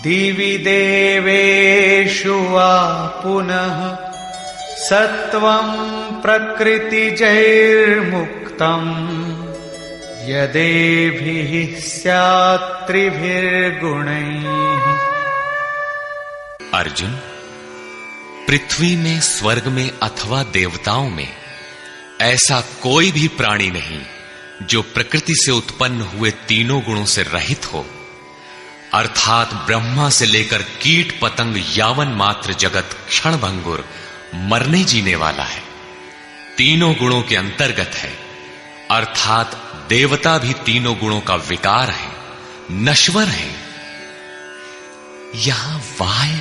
दिवि देवेषु वा पुनः सत्वं प्रकृतिजैर्मुक्तम् यदेभिः स्यात् त्रिभिर्गुणैः। अर्जुन, पृथ्वी में, स्वर्ग में अथवा देवताओं में ऐसा कोई भी प्राणी नहीं जो प्रकृति से उत्पन्न हुए तीनों गुणों से रहित हो, अर्थात ब्रह्मा से लेकर कीट पतंग यावन मात्र जगत क्षणभंगुर मरने जीने वाला है, तीनों गुणों के अंतर्गत है। अर्थात देवता भी तीनों गुणों का विकार है, नश्वर है। यहां वाय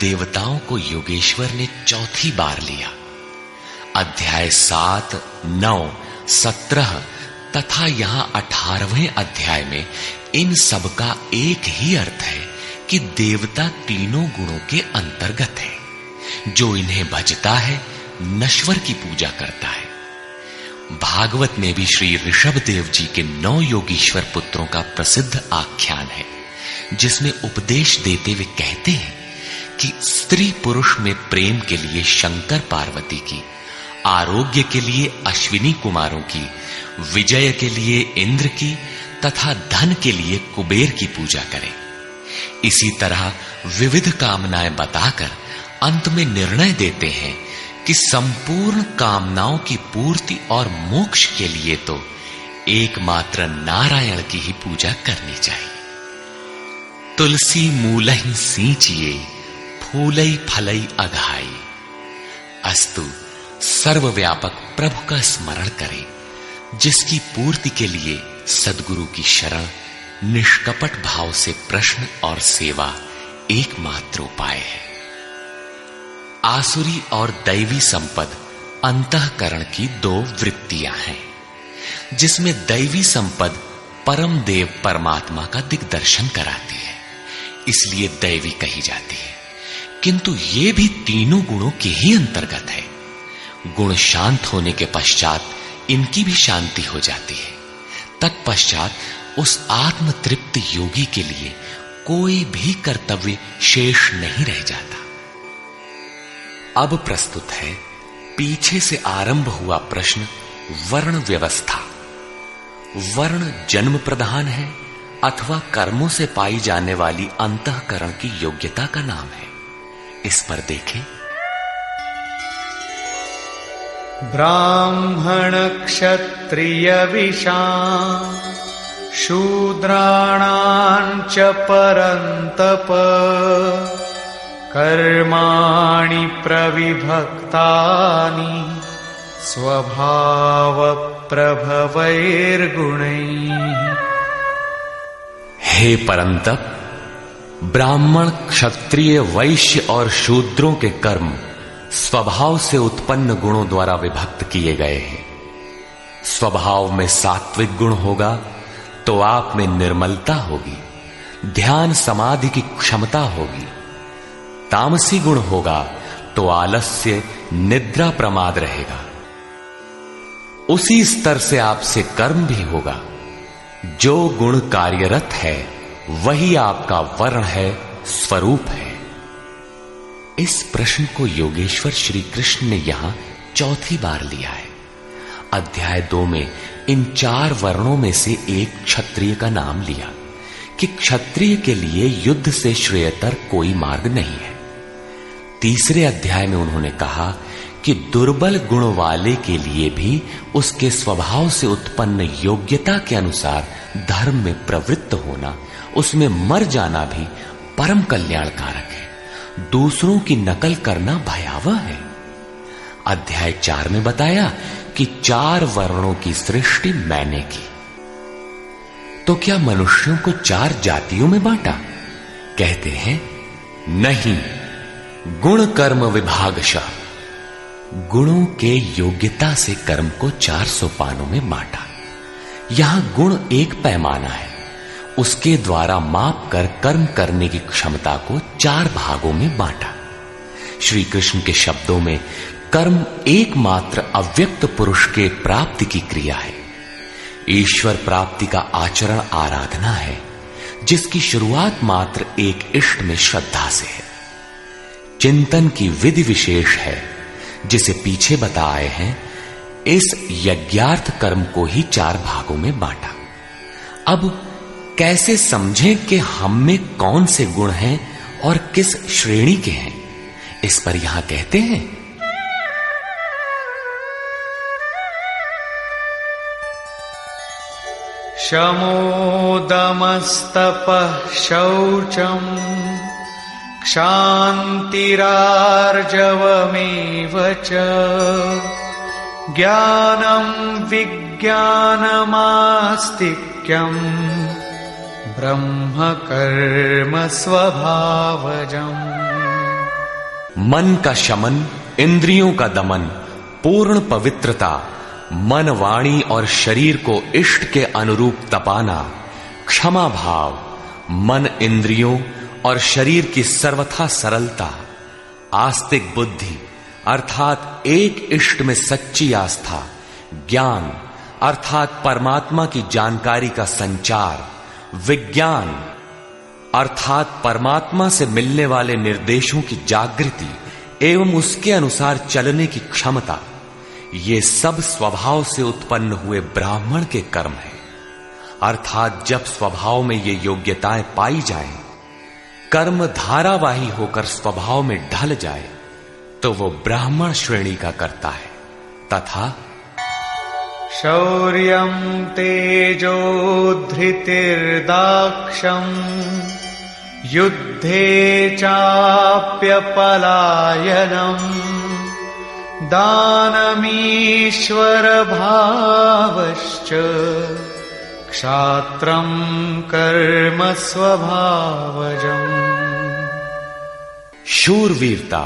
देवताओं को योगेश्वर ने चौथी बार लिया। अध्याय 7, 9, 17 तथा यहां 18वें अध्याय में इन सब का एक ही अर्थ है कि देवता तीनों गुणों के अंतर्गत है। जो इन्हें भजता है, नश्वर की पूजा करता है। भागवत में भी श्री ऋषभदेव जी के 9 योगीश्वर पुत्रों का प्रसिद्ध आख्यान है, जिसमें उपदेश देते हुए कहते हैं कि स्त्री पुरुष में प्रेम के लिए शंकर पार्वती की, आरोग्य के लिए अश्विनी कुमारों की, विजय के लिए इंद्र की तथा धन के लिए कुबेर की पूजा करें। इसी तरह विविध कामनाएं बताकर अंत में निर्णय देते हैं कि संपूर्ण कामनाओं की पूर्ति और मोक्ष के लिए तो एकमात्र नारायण की ही पूजा करनी चाहिए। तुलसी मूलहि सींचिए, फूलई फलई अघाई। अस्तु सर्वव्यापक प्रभु का स्मरण करें, जिसकी पूर्ति के लिए सद्गुरु की शरण, निष्कपट भाव से प्रश्न और सेवा एकमात्र उपाय है। आसुरी और दैवी संपद अंतःकरण की 2 वृत्तियां हैं, जिसमें दैवी संपद परम देव परमात्मा का दिग्दर्शन कराती है, इसलिए दैवी कही जाती है। किंतु ये भी तीनों गुणों के ही अंतर्गत है। गुण शांत होने के पश्चात इनकी भी शांति हो जाती है। तत्पश्चात उस आत्म तृप्त योगी के लिए कोई भी कर्तव्य शेष नहीं रह जाता। अब प्रस्तुत है पीछे से आरंभ हुआ प्रश्न, वर्ण व्यवस्था। वर्ण जन्म प्रधान है अथवा कर्मों से पाई जाने वाली अंतःकरण की योग्यता का नाम है। इस पर देखें। ब्राह्मण क्षत्रिय विशां शूद्राणां च परन्तप कर्माणि प्रविभक्तानि स्वभाव प्रभवैर्गुणैः। हे परंतप, ब्राह्मण, क्षत्रिय, वैश्य और शूद्रों के कर्म स्वभाव से उत्पन्न गुणों द्वारा विभक्त किए गए हैं। स्वभाव में सात्विक गुण होगा तो आप में निर्मलता होगी, ध्यान समाधि की क्षमता होगी। तामसी गुण होगा तो आलस्य, निद्रा, प्रमाद रहेगा। उसी स्तर से आपसे कर्म भी होगा। जो गुण कार्यरत है वही आपका वर्ण है, स्वरूप है। इस प्रश्न को योगेश्वर श्री कृष्ण ने यहां चौथी बार लिया है। अध्याय 2 में इन 4 वर्णों में से एक क्षत्रिय का नाम लिया कि क्षत्रिय के लिए युद्ध से श्रेयतर कोई मार्ग नहीं है। तीसरे अध्याय में उन्होंने कहा कि दुर्बल गुण वाले के लिए भी उसके स्वभाव से उत्पन्न योग्यता के अनुसार धर्म में प्रवृत्त होना, उसमें मर जाना भी परम कल्याणकारक है। दूसरों की नकल करना भयावह है। अध्याय 4 में बताया कि 4 वर्णों की सृष्टि मैंने की। तो क्या मनुष्यों को 4 जातियों में बांटा? कहते हैं नहीं, गुण कर्म विभागशः, गुणों के योग्यता से कर्म को 4 सोपानों में बांटा। यहां गुण एक पैमाना है, उसके द्वारा माप कर कर्म करने की क्षमता को 4 भागों में बांटा। श्री कृष्ण के शब्दों में कर्म एकमात्र अव्यक्त पुरुष के प्राप्ति की क्रिया है। ईश्वर प्राप्ति का आचरण आराधना है, जिसकी शुरुआत मात्र एक इष्ट में श्रद्धा से है। चिंतन की विधि विशेष है, जिसे पीछे बताए हैं। इस यज्ञार्थ कर्म को ही 4 भागों में बांटा। अब कैसे समझें कि हम में कौन से गुण हैं और किस श्रेणी के हैं, इस पर यहां कहते हैं शमो दमस्तपः शौचम् क्षान्तिरार्जवमेव च ज्ञानं विज्ञानमास्तिक्यम् ब्रह्म कर्म स्वभावजम्। मन का शमन, इंद्रियों का दमन, पूर्ण पवित्रता, मन, वाणी और शरीर को इष्ट के अनुरूप तपाना, क्षमा भाव, मन, इंद्रियों और शरीर की सर्वथा सरलता, आस्तिक बुद्धि अर्थात एक इष्ट में सच्ची आस्था, ज्ञान अर्थात परमात्मा की जानकारी का संचार, विज्ञान अर्थात परमात्मा से मिलने वाले निर्देशों की जागृति एवं उसके अनुसार चलने की क्षमता, ये सब स्वभाव से उत्पन्न हुए ब्राह्मण के कर्म हैं। अर्थात जब स्वभाव में ये योग्यताएं पाई जाएं, कर्म धारावाही होकर स्वभाव में ढल जाए, तो वो ब्राह्मण श्रेणी का करता है। तथा शौर्यं तेजो धृतिर्दाक्षम् युद्धे चाप्यपलायनम् दानमीश्वर भावश्च क्षात्रं कर्म स्वभावजम्। शूरवीरता,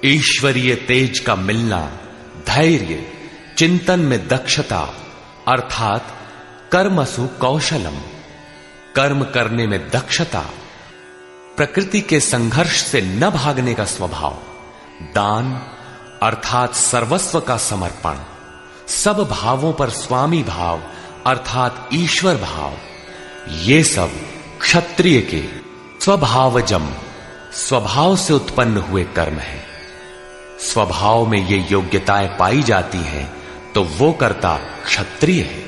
ईश्वरीय तेज का मिलना, धैर्य, चिंतन में दक्षता अर्थात कर्मसु कौशलम, कर्म करने में दक्षता, प्रकृति के संघर्ष से न भागने का स्वभाव, दान अर्थात सर्वस्व का समर्पण, सब भावों पर स्वामी भाव अर्थात ईश्वर भाव, ये सब क्षत्रिय के स्वभावजम, स्वभाव से उत्पन्न हुए कर्म है। स्वभाव में ये योग्यताएं पाई जाती हैं, तो वो कर्ता क्षत्रिय है।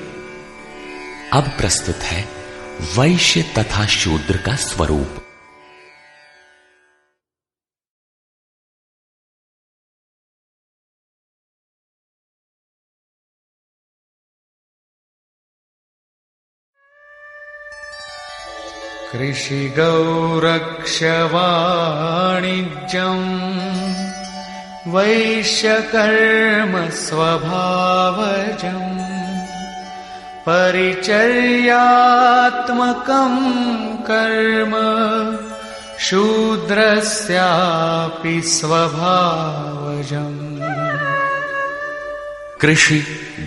अब प्रस्तुत है वैश्य तथा शूद्र का स्वरूप। कृषिगौरक्ष्यवाणिज्यम् वैश्यकर्म स्वभावजम् परिचर्यात्मकं कर्म शूद्रस्यापि स्वभावजम्। कृषि,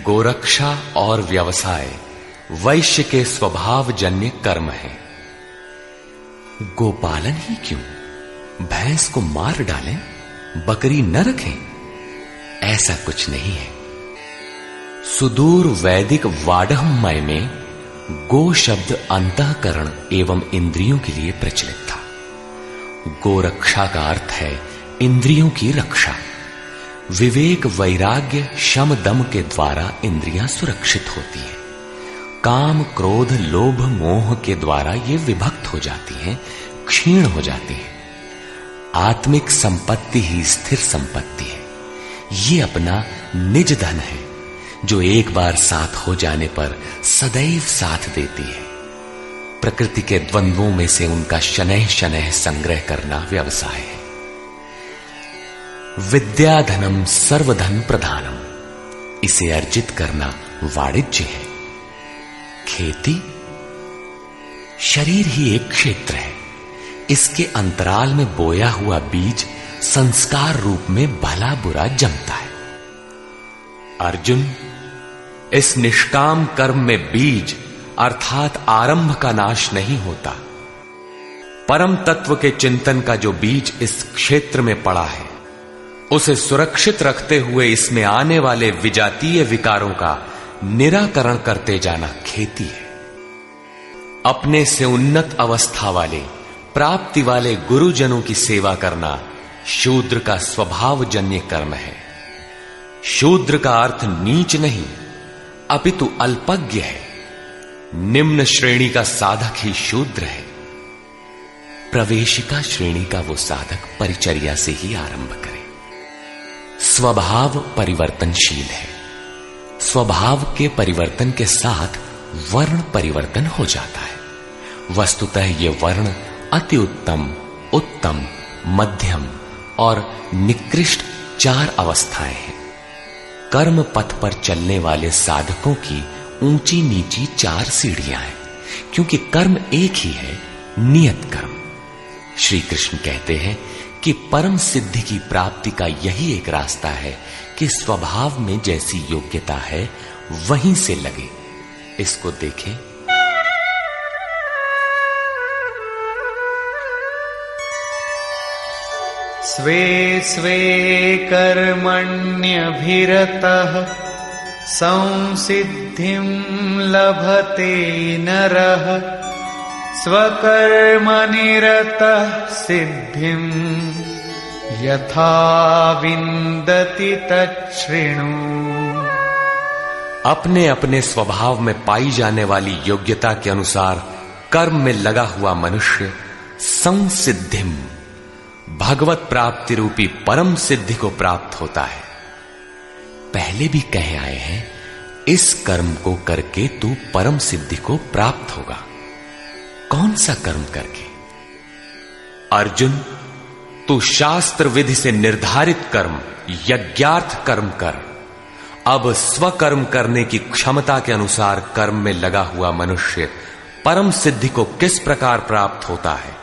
गोरक्षा और व्यवसाय वैश्य के स्वभाव जन्य कर्म है। गोपालन ही क्यों, भैंस को मार डालें, बकरी न रखें, ऐसा कुछ नहीं है। सुदूर वैदिक वाडहमय में गो शब्द अंतःकरण एवं इंद्रियों के लिए प्रचलित था। गोरक्षा का अर्थ है इंद्रियों की रक्षा। विवेक, वैराग्य, शम, दम के द्वारा इंद्रियां सुरक्षित होती हैं। काम, क्रोध, लोभ, मोह के द्वारा ये विभक्त हो जाती हैं, क्षीण हो जाती हैं। आत्मिक संपत्ति ही स्थिर संपत्ति है। ये अपना निज धन है, जो एक बार साथ हो जाने पर सदैव साथ देती है। प्रकृति के द्वंद्वों में से उनका शनैः शनैः संग्रह करना व्यवसाय है। विद्याधनम सर्वधन प्रधानम, इसे अर्जित करना वाणिज्य है। खेती, शरीर ही एक क्षेत्र है। इसके अंतराल में बोया हुआ बीज संस्कार रूप में भला बुरा जमता है। अर्जुन, इस निष्काम कर्म में बीज अर्थात आरंभ का नाश नहीं होता। परम तत्व के चिंतन का जो बीज इस क्षेत्र में पड़ा है, उसे सुरक्षित रखते हुए इसमें आने वाले विजातीय विकारों का निराकरण करते जाना खेती है। अपने से उन्नत अवस्था वाले, प्राप्ति वाले गुरुजनों की सेवा करना शूद्र का स्वभावजन्य कर्म है। शूद्र का अर्थ नीच नहीं, अपितु अल्पज्ञ है। निम्न श्रेणी का साधक ही शूद्र है। प्रवेशिका श्रेणी का वो साधक परिचर्या से ही आरंभ करे। स्वभाव परिवर्तनशील है। स्वभाव के परिवर्तन के साथ वर्ण परिवर्तन हो जाता है। वस्तुतः ये वर्ण अति उत्तम, उत्तम, मध्यम और निकृष्ट 4 अवस्थाएं हैं। कर्म पथ पर चलने वाले साधकों की ऊंची नीची 4 सीढ़ियां हैं, क्योंकि कर्म एक ही है, नियत कर्म। श्री कृष्ण कहते हैं कि परम सिद्धि की प्राप्ति का यही एक रास्ता है कि स्वभाव में जैसी योग्यता है वहीं से लगे। इसको देखें। स्वे स्वे कर्मण्यभिरतः संसिद्धिं लभते नरः स्वकर्मनिरतः सिद्धिं यथा विन्दति तच्छृणु। अपने अपने स्वभाव में पाई जाने वाली योग्यता के अनुसार कर्म में लगा हुआ मनुष्य संसिद्धिम, भगवत प्राप्ति रूपी परम सिद्धि को प्राप्त होता है। पहले भी कहे आए हैं, इस कर्म को करके तू परम सिद्धि को प्राप्त होगा। कौन सा कर्म करके? अर्जुन, तू शास्त्र विधि से निर्धारित कर्म, यज्ञार्थ कर्म कर। अब स्वकर्म करने की क्षमता के अनुसार कर्म में लगा हुआ मनुष्य परम सिद्धि को किस प्रकार प्राप्त होता है,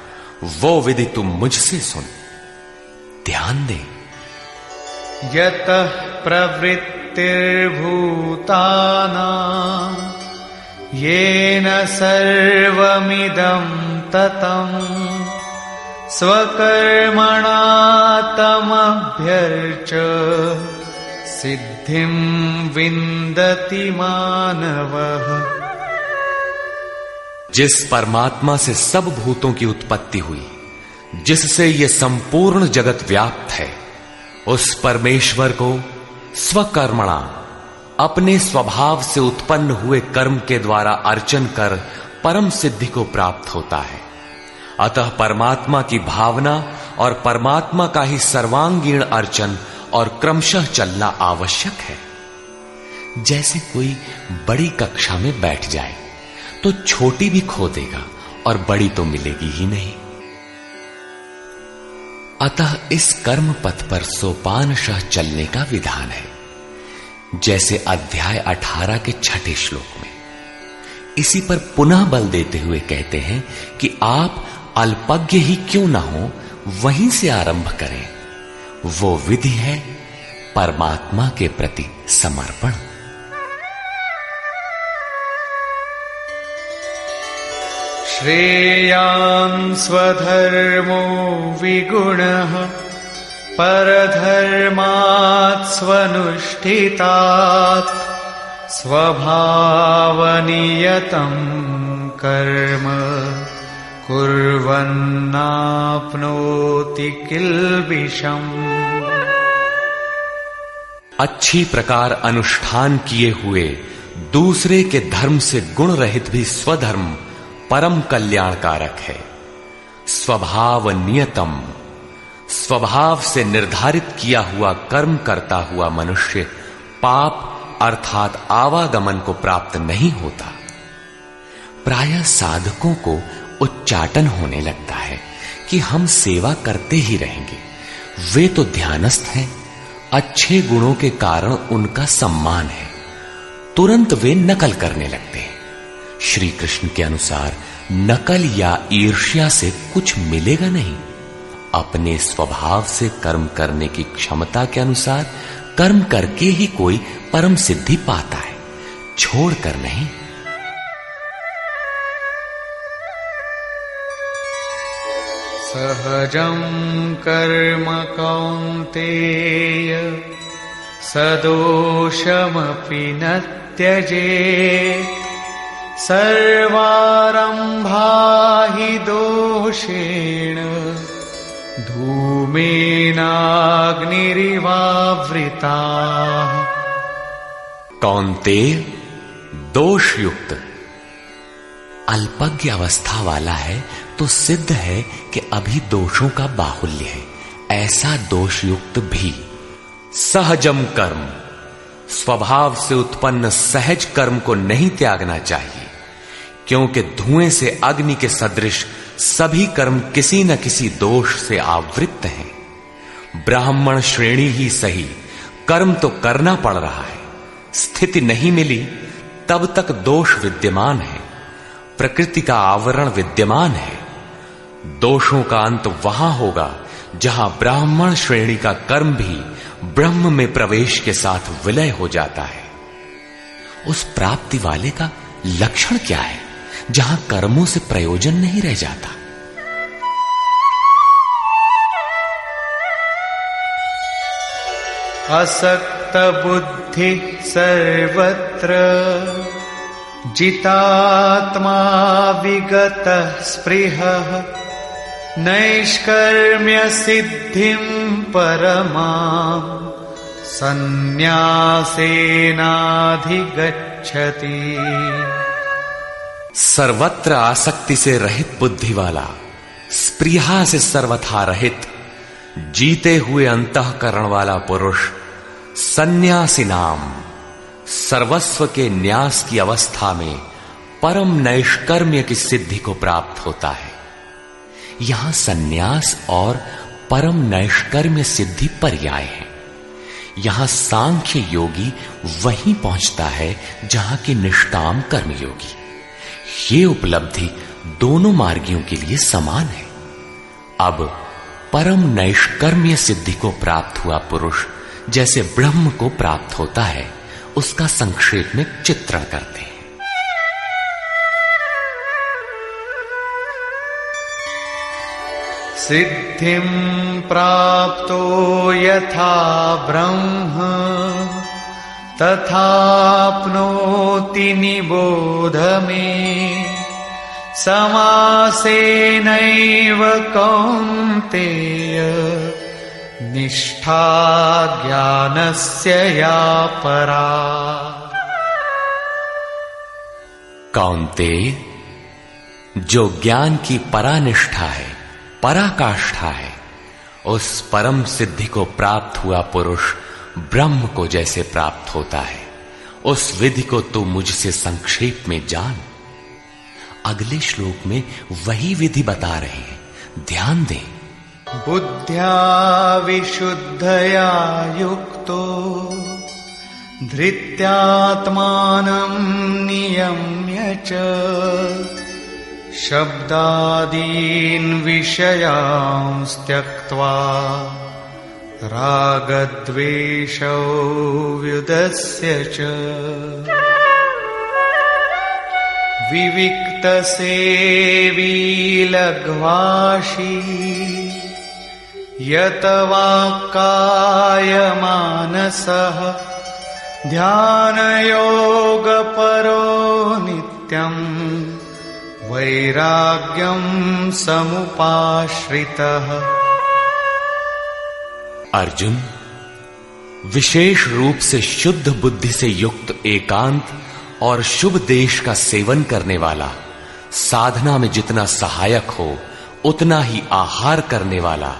वो विधि तुम मुझसे सुन। ध्यान दे। यतः प्रवृत्तिर्भूतानां येन सर्वमिदं ततं स्वकर्मणा तमभ्यर्च्य सिद्धिं विन्दति मानवः। जिस परमात्मा से सब भूतों की उत्पत्ति हुई, जिससे ये संपूर्ण जगत व्याप्त है, उस परमेश्वर को स्वकर्मणा, अपने स्वभाव से उत्पन्न हुए कर्म के द्वारा अर्चन कर परम सिद्धि को प्राप्त होता है। अतः परमात्मा की भावना और परमात्मा का ही सर्वांगीण अर्चन और क्रमशः चलना आवश्यक है। जैसे कोई बड़ी कक्षा में बैठ जाए तो छोटी भी खो देगा और बड़ी तो मिलेगी ही नहीं। अतः इस कर्म पथ पर सोपानशः चलने का विधान है। जैसे अध्याय 18 के 6 श्लोक में। इसी पर पुनः बल देते हुए कहते हैं कि आप अल्पज्ञ ही क्यों ना हो, वहीं से आरंभ करें। वो विधि है परमात्मा के प्रति समर्पण। श्रेयान् स्वधर्मो विगुणः परधर्मात् स्वनुष्ठितात् स्वभावनियतं कर्म कुर्वन्नाप्नोति किल्बिषम्। अच्छी प्रकार अनुष्ठान किए हुए दूसरे के धर्म से गुण रहित भी स्वधर्म परम कल्याणकारक है। स्वभाव नियतम, स्वभाव से निर्धारित किया हुआ कर्म करता हुआ मनुष्य पाप अर्थात आवागमन को प्राप्त नहीं होता। प्रायः साधकों को उच्चाटन होने लगता है कि हम सेवा करते ही रहेंगे, वे तो ध्यानस्थ हैं, अच्छे गुणों के कारण उनका सम्मान है, तुरंत वे नकल करने लगते हैं। श्री कृष्ण के अनुसार नकल या ईर्ष्या से कुछ मिलेगा नहीं। अपने स्वभाव से कर्म करने की क्षमता के अनुसार कर्म करके ही कोई परम सिद्धि पाता है, छोड़कर नहीं। सहजं कर्म कौन्तेय सदोषमपि न त्यजेत् सर्वारम्भा हि दोषेण धूमेनाग्निरिवावृताः। कौन्तेय, दोष युक्त अल्पज्ञ अवस्था वाला है तो सिद्ध है कि अभी दोषों का बाहुल्य है। ऐसा दोषयुक्त भी सहजम कर्म, स्वभाव से उत्पन्न सहज कर्म को नहीं त्यागना चाहिए, क्योंकि धुएं से अग्नि के सदृश सभी कर्म किसी न किसी दोष से आवृत्त हैं। ब्राह्मण श्रेणी ही सही, कर्म तो करना पड़ रहा है। स्थिति नहीं मिली तब तक दोष विद्यमान है, प्रकृति का आवरण विद्यमान है। दोषों का अंत वहां होगा जहां ब्राह्मण श्रेणी का कर्म भी ब्रह्म में प्रवेश के साथ विलय हो जाता है। उस प्राप्ति वाले का लक्षण क्या है जहां कर्मों से प्रयोजन नहीं रह जाता? असक्त बुद्धि सर्वत्र जितात्मा विगत स्पृहः नैष्कर्म्य सिद्धिं परमां संन्यासेनाधिगच्छति। सर्वत्र आसक्ति से रहित बुद्धि वाला, स्पृहा से सर्वथा रहित, जीते हुए अंतःकरण वाला पुरुष सन्यासी नाम सर्वस्व के न्यास की अवस्था में परम नैष्कर्म्य की सिद्धि को प्राप्त होता है। यहां सन्यास और परम नैष्कर्म्य सिद्धि पर्याय है। यहां सांख्य योगी वहीं पहुंचता है जहां की निष्काम कर्मयोगी। ये उपलब्धि दोनों मार्गियों के लिए समान है। अब परम नैष्कर्म्य सिद्धि को प्राप्त हुआ पुरुष जैसे ब्रह्म को प्राप्त होता है, उसका संक्षेप में चित्रण करते हैं। सिद्धिं प्राप्तो यथा ब्रह्म तथाप्नोति निबोध मे समासेनैव कौन्तेय निष्ठा ज्ञानस्य या परा। कौन्तेय, जो ज्ञान की परानिष्ठा है, पराकाष्ठा है, उस परम सिद्धि को प्राप्त हुआ पुरुष ब्रह्म को जैसे प्राप्त होता है, उस विधि को तू मुझसे संक्षेप में जान। अगले श्लोक में वही विधि बता रहे हैं, ध्यान दें। बुद्ध्या विशुद्धया युक्तो धृत्यात्मानं नियम्य च शब्दादीन् विषयांस् त्यक्त्वा रागद्वेषौ व्युदस्य च विविक्तसेवी लघ्वाशी यत वाक्कायमानसः ध्यानयोगपरो नित्यम् वैराग्यं समुपाश्रितः। अर्जुन, विशेष रूप से शुद्ध बुद्धि से युक्त एकांत और शुभ देश का सेवन करने वाला, साधना में जितना सहायक हो उतना ही आहार करने वाला,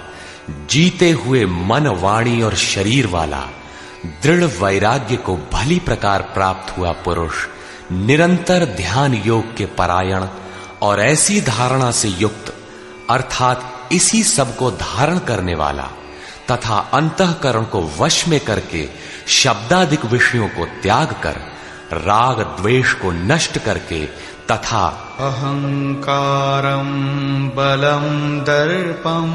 जीते हुए मन, वाणी और शरीर वाला, दृढ़ वैराग्य को भली प्रकार प्राप्त हुआ पुरुष, निरंतर ध्यान योग के परायण और ऐसी धारणा से युक्त, अर्थात इसी सब को धारण करने वाला, तथा अंतःकरण को वश में करके शब्दादिक विषयों को त्याग कर राग द्वेष को नष्ट करके तथा अहंकारं बलं दर्पं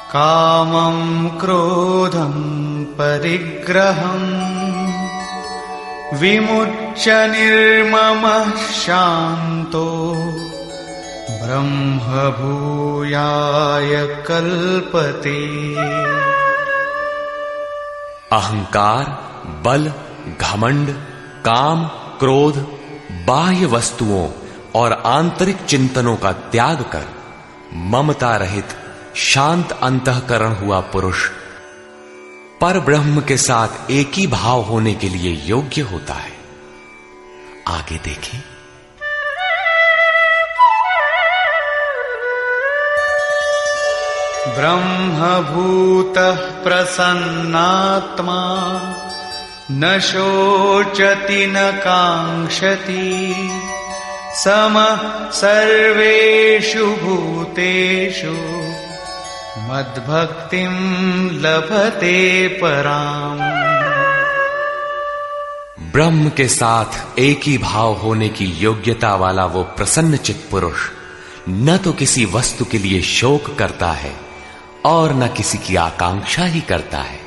कामं क्रोधं परिग्रहं विमुच्य निर्ममः शान्तो ब्रह्मभूयाय कल्पते। अहंकार, बल, घमंड, काम, क्रोध, बाह्य वस्तुओं और आंतरिक चिंतनों का त्याग कर ममता रहित शांत अंतःकरण हुआ पुरुष पर ब्रह्म के साथ एक ही भाव होने के लिए योग्य होता है। आगे देखें। ब्रह्मभूतः प्रसन्नात्मा न शोचति न काङ्क्षति समः सर्वेषु भूतेषु मद्भक्तिं लभते पराम्। ब्रह्म के साथ एक ही भाव होने की योग्यता वाला वो प्रसन्न चित्त पुरुष न तो किसी वस्तु के लिए शोक करता है और न किसी की आकांक्षा ही करता है।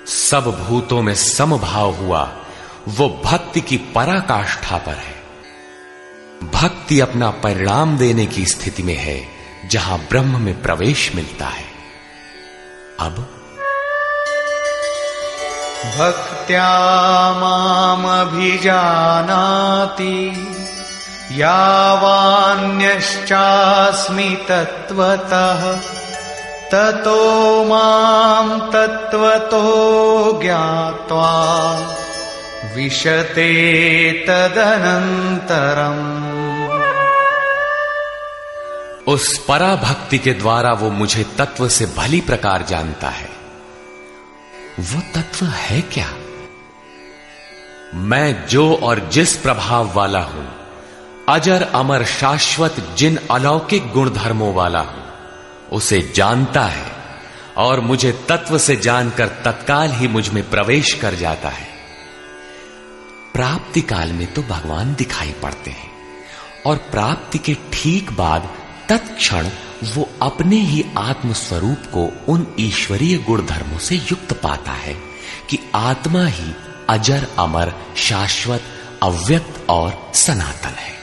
सब भूतों में समभाव हुआ वो भक्ति की पराकाष्ठा पर है। भक्ति अपना परिणाम देने की स्थिति में है जहां ब्रह्म में प्रवेश मिलता है। अब भक्त्या मामभिजानाति यावान्यश्चास्मि तत्त्वतः ततो मां तत्त्वतो ज्ञात्वा विशते तदनन्तरम्। उस पराभक्ति के द्वारा वो मुझे तत्व से भली प्रकार जानता है। वो तत्व है क्या? मैं जो और जिस प्रभाव वाला हूं, अजर अमर शाश्वत जिन अलौकिक गुणधर्मों वाला हूं, उसे जानता है और मुझे तत्व से जानकर तत्काल ही मुझ में प्रवेश कर जाता है। प्राप्ति काल में तो भगवान दिखाई पड़ते हैं और प्राप्ति के ठीक बाद तत्क्षण वो अपने ही आत्म स्वरूप को उन ईश्वरीय गुण धर्मों से युक्त पाता है कि आत्मा ही अजर अमर शाश्वत अव्यक्त और सनातन है।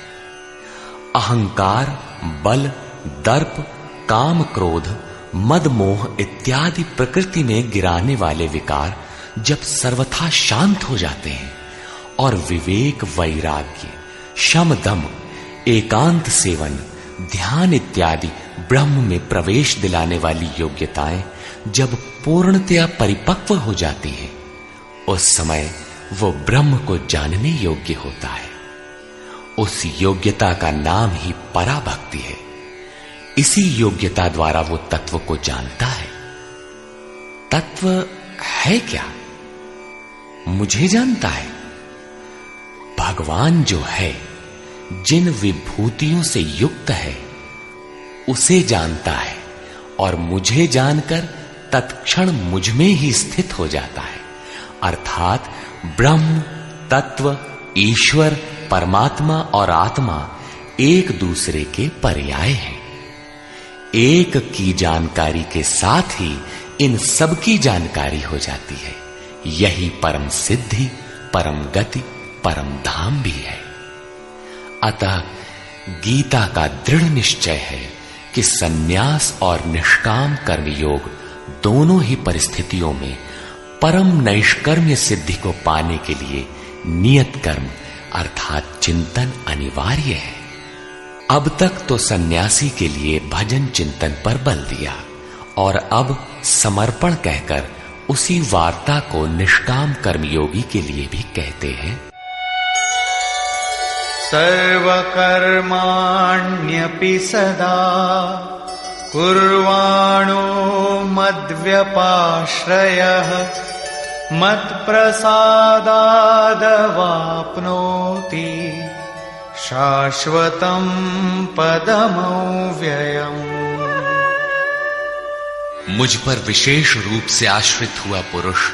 अहंकार, बल, दर्प, काम, क्रोध, मद, मोह इत्यादि प्रकृति में गिराने वाले विकार जब सर्वथा शांत हो जाते हैं और विवेक, वैराग्य, शम, दम, एकांत सेवन, ध्यान इत्यादि ब्रह्म में प्रवेश दिलाने वाली योग्यताएं जब पूर्णतया परिपक्व हो जाती हैं, उस समय वो ब्रह्म को जानने योग्य होता है। उस योग्यता का नाम ही पराभक्ति है। इसी योग्यता द्वारा वो तत्व को जानता है। तत्व है क्या? मुझे जानता है। भगवान जो है, जिन विभूतियों से युक्त है, उसे जानता है और मुझे जानकर तत्क्षण मुझ में ही स्थित हो जाता है। अर्थात ब्रह्म, तत्व, ईश्वर, परमात्मा और आत्मा एक दूसरे के पर्याय हैं। एक की जानकारी के साथ ही इन सब की जानकारी हो जाती है। यही परम सिद्धि, परम गति, परम धाम भी है। अतः गीता का दृढ़ निश्चय है कि सन्यास और निष्काम कर्म योग दोनों ही परिस्थितियों में परम नैष्कर्म्य सिद्धि को पाने के लिए नियत कर्म अर्थात चिंतन अनिवार्य है। अब तक तो सन्यासी के लिए भजन चिंतन पर बल दिया और अब समर्पण कहकर उसी वार्ता को निष्काम कर्मयोगी के लिए भी कहते हैं। सर्वकर्माण्यपि सदा कुर्वाणो मद्व्यपाश्रयः मत्प्रसादादवाप्नोति शाश्वतं पदमव्ययम्। मुझ पर विशेष रूप से आश्रित हुआ पुरुष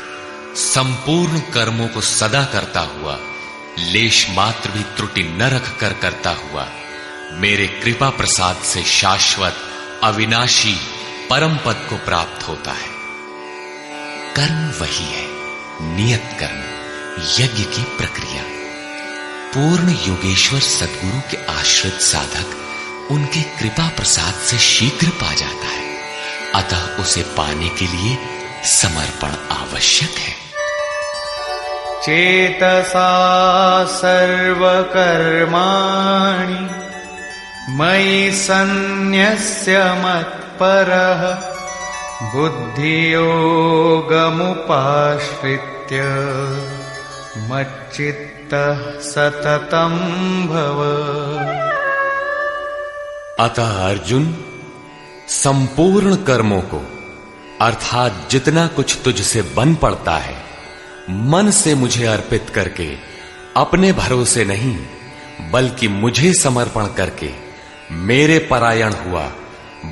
संपूर्ण कर्मों को सदा करता हुआ, लेश मात्र भी त्रुटि न रख कर करता हुआ, मेरे कृपा प्रसाद से शाश्वत अविनाशी परम पद को प्राप्त होता है। कर्म वही है, नियत कर्म, यज्ञ की प्रक्रिया। पूर्ण योगेश्वर सद्गुरु के आश्रित साधक उनके कृपा प्रसाद से शीघ्र पा जाता है, अतः उसे पाने के लिए समर्पण आवश्यक है। चेतसा सर्वकर्माणि मयि सन्न्यस्य मत्परः बुद्धियोगमुपाश्रित्य मच्चित्तः सततं भव। अतः अर्जुन, संपूर्ण कर्मों को अर्थात जितना कुछ तुझसे बन पड़ता है, मन से मुझे अर्पित करके अपने भरोसे नहीं बल्कि मुझे समर्पण करके मेरे परायण हुआ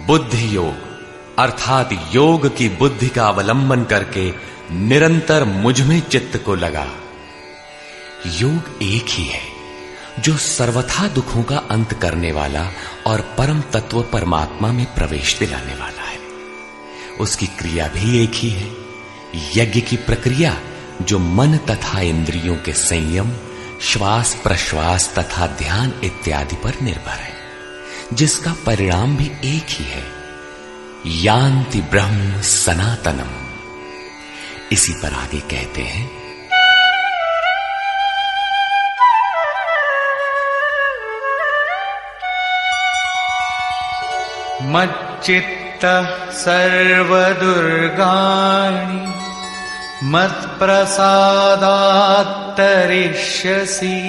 बुद्धि योग अर्थात योग की बुद्धि का अवलंबन करके निरंतर मुझ में चित्त को लगा। योग एक ही है जो सर्वथा दुखों का अंत करने वाला और परम तत्व परमात्मा में प्रवेश दिलाने वाला है। उसकी क्रिया भी एक ही है, यज्ञ की प्रक्रिया जो मन तथा इंद्रियों के संयम, श्वास प्रश्वास तथा ध्यान इत्यादि पर निर्भर है, जिसका परिणाम भी एक ही है, यान्ति ब्रह्म सनातनम। इसी पर आगे कहते हैं, मच्चित्तः सर्वदुर्गाणि मत्प्रसादात् तरिष्यसि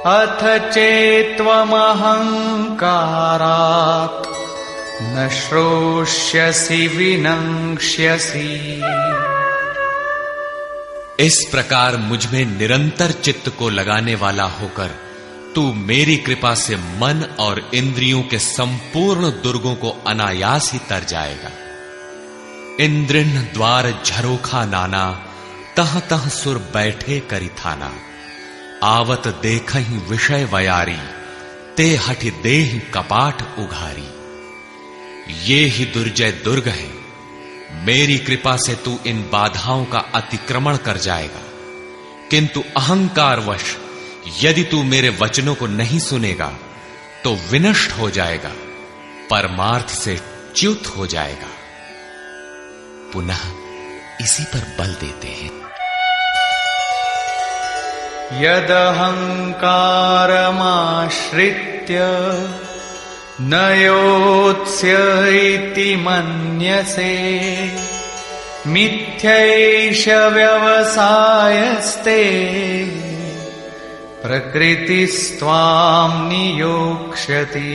अथ चेत्त्वमहङ्कारात् न श्रोष्यसि विनङ्क्ष्यसि। इस प्रकार मुझ में निरंतर चित्त को लगाने वाला होकर तू मेरी कृपा से मन और इंद्रियों के संपूर्ण दुर्गों को अनायास ही तर जाएगा। इंद्रिन द्वार झरोखा नाना, तह तह सुर बैठे करी थाना। आवत देखहि विषय वयारी, ते हठि देहि कपाट उघारी। ये ही दुर्जय दुर्ग है, मेरी कृपा से तू इन बाधाओं का अतिक्रमण कर जाएगा, किंतु अहंकारवश यदि तू मेरे वचनों को नहीं सुनेगा तो विनष्ट हो जाएगा, परमार्थ से च्युत हो जाएगा। पुनः इसी पर बल देते हैं, यदहंकारमाश्रित्य न योत्स्य इति मन्यसे मिथ्यैष व्यवसायस्ते प्रकृतिस्त्वां नियोक्ष्यति।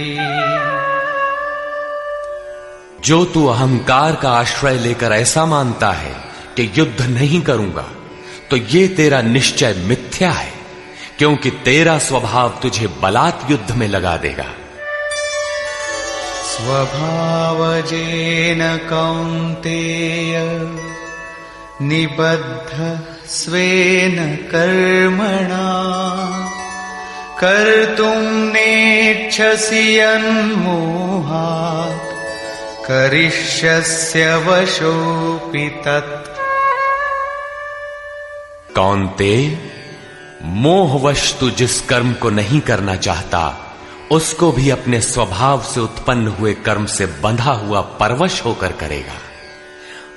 जो तू अहंकार का आश्रय लेकर ऐसा मानता है कि युद्ध नहीं करूंगा, तो ये तेरा निश्चय मिथ्या है, क्योंकि तेरा स्वभाव तुझे बलात् युद्ध में लगा देगा। स्वभावजेन कौन्तेय निबद्ध स्वेन कर्मणा कर्तुं नेच्छसि यन्मोहात् करिष्यस्य वशोऽपि तत्। कौन्तेय, मोहवश तू जिस कर्म को नहीं करना चाहता, उसको भी अपने स्वभाव से उत्पन्न हुए कर्म से बंधा हुआ परवश होकर करेगा।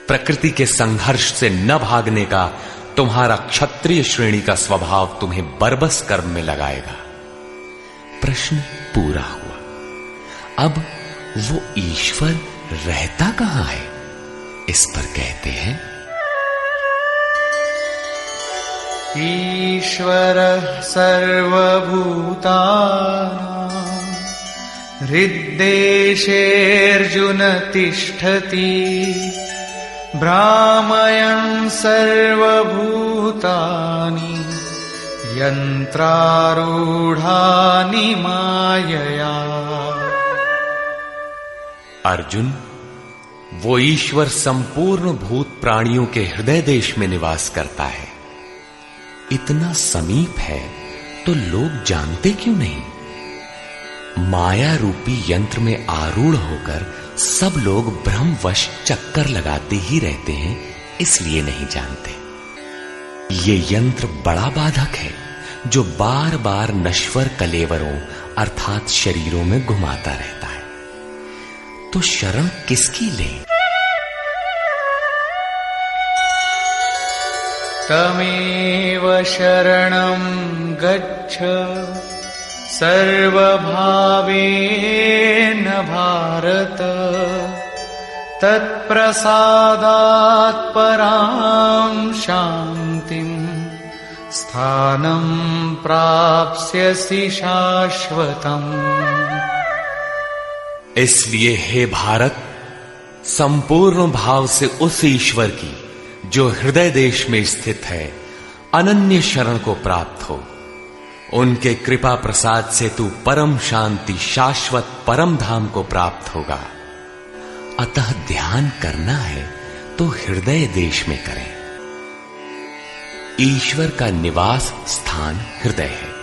प्रकृति के संघर्ष से न भागने का तुम्हारा क्षत्रिय श्रेणी का स्वभाव तुम्हें बरबस कर्म में लगाएगा। प्रश्न पूरा हुआ। अब वो ईश्वर रहता कहां है, इस पर कहते हैं, ईश्वरः सर्वभूतानां हृद्देशेऽर्जुन तिष्ठति भ्रामयन् सर्वभूतानि यन्त्रारूढानि मायया। अर्जुन, वो ईश्वर संपूर्ण भूत प्राणियों के हृदय देश में निवास करता है। इतना समीप है तो लोग जानते क्यों नहीं? माया रूपी यंत्र में आरूढ़ होकर सब लोग भ्रमवश चक्कर लगाते ही रहते हैं, इसलिए नहीं जानते। ये यंत्र बड़ा बाधक है जो बार बार नश्वर कलेवरों अर्थात शरीरों में घुमाता रहता है। तो शरण किसकी लें? तमेव शरणं गच्छ सर्वभावेन भारत, तत्प्रसादात् परां शान्तिं स्थानं प्राप्स्यसि शाश्वतम्। इसलिए हे भारत, संपूर्ण भाव से उस ईश्वर की जो हृदय देश में स्थित है अनन्य शरण को प्राप्त हो। उनके कृपा प्रसाद से तू परम शांति शाश्वत परम धाम को प्राप्त होगा। अतः ध्यान करना है तो हृदय देश में करें। ईश्वर का निवास स्थान हृदय है।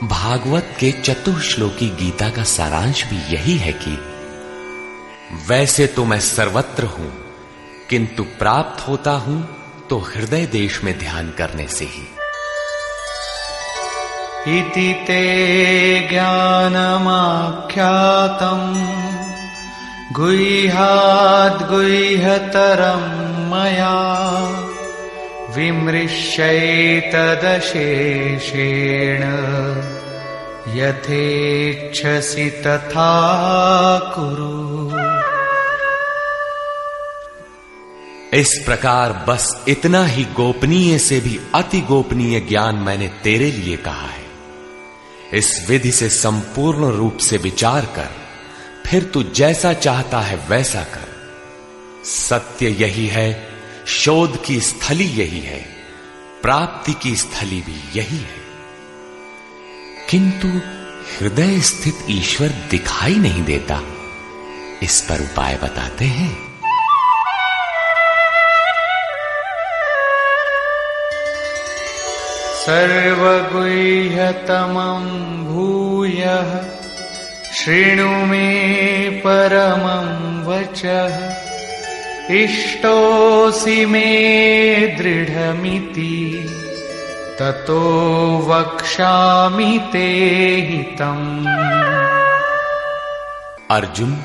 भागवत के चतुश्लोकी गीता का सारांश भी यही है कि वैसे तो मैं सर्वत्र हूं, किंतु प्राप्त होता हूं तो हृदय देश में ध्यान करने से ही। इति ते ज्ञानमाख्यातम् गुह्याद्गुह्यतरं मया, विमृश्यैतदशेषेण यथेच्छसि तथा कुरु। इस प्रकार बस इतना ही गोपनीय से भी अति गोपनीय ज्ञान मैंने तेरे लिए कहा है। इस विधि से संपूर्ण रूप से विचार कर, फिर तू जैसा चाहता है वैसा कर। सत्य यही है, शोध की स्थली यही है, प्राप्ति की स्थली भी यही है। किंतु हृदय स्थित ईश्वर दिखाई नहीं देता, इस पर उपाय बताते हैं। सर्वगुह्यतमं भूयः शृणु मे परमं वचः, इष्टोऽसि मे दृढमिति ततो वक्ष्यामि ते हितम्। अर्जुन,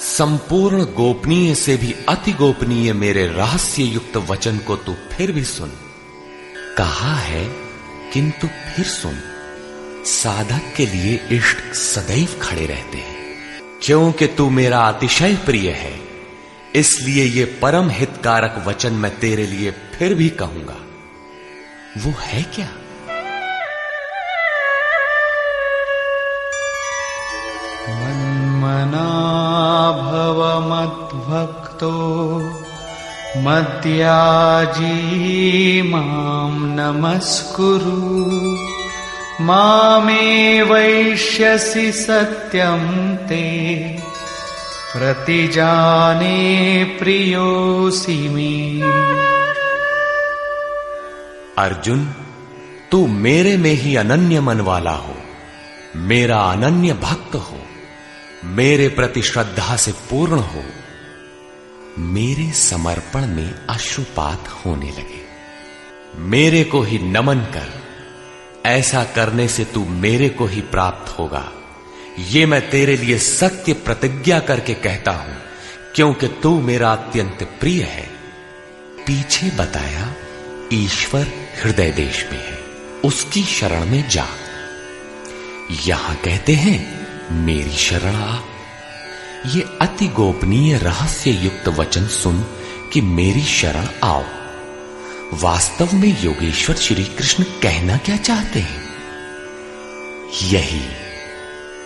संपूर्ण गोपनीय से भी अति गोपनीय मेरे रहस्य युक्त वचन को तू फिर भी सुन। कहा है किंतु फिर सुन। साधक के लिए इष्ट सदैव खड़े रहते हैं। क्योंकि तू मेरा अतिशय प्रिय है, इसलिए ये परम हितकारक वचन मैं तेरे लिए फिर भी कहूंगा। वो है क्या? मन्मना भव मद्भक्तो मद्याजी मां नमस्कुरु, मामे वैष्यसि सत्यं ते प्रतिजाने प्रियोऽसि मे। अर्जुन, तू मेरे में ही अनन्य मन वाला हो, मेरा अनन्य भक्त हो, मेरे प्रति श्रद्धा से पूर्ण हो, मेरे समर्पण में अश्रुपात होने लगे। मेरे को ही नमन कर। ऐसा करने से तू मेरे को ही प्राप्त होगा। ये मैं तेरे लिए सत्य प्रतिज्ञा करके कहता हूं, क्योंकि तू मेरा अत्यंत प्रिय है। पीछे बताया ईश्वर हृदय देश में है, उसकी शरण में जा। यहां कहते हैं मेरी शरण आ। ये अति गोपनीय रहस्य युक्त वचन सुन कि मेरी शरण आओ। वास्तव में योगेश्वर श्री कृष्ण कहना क्या चाहते हैं? यही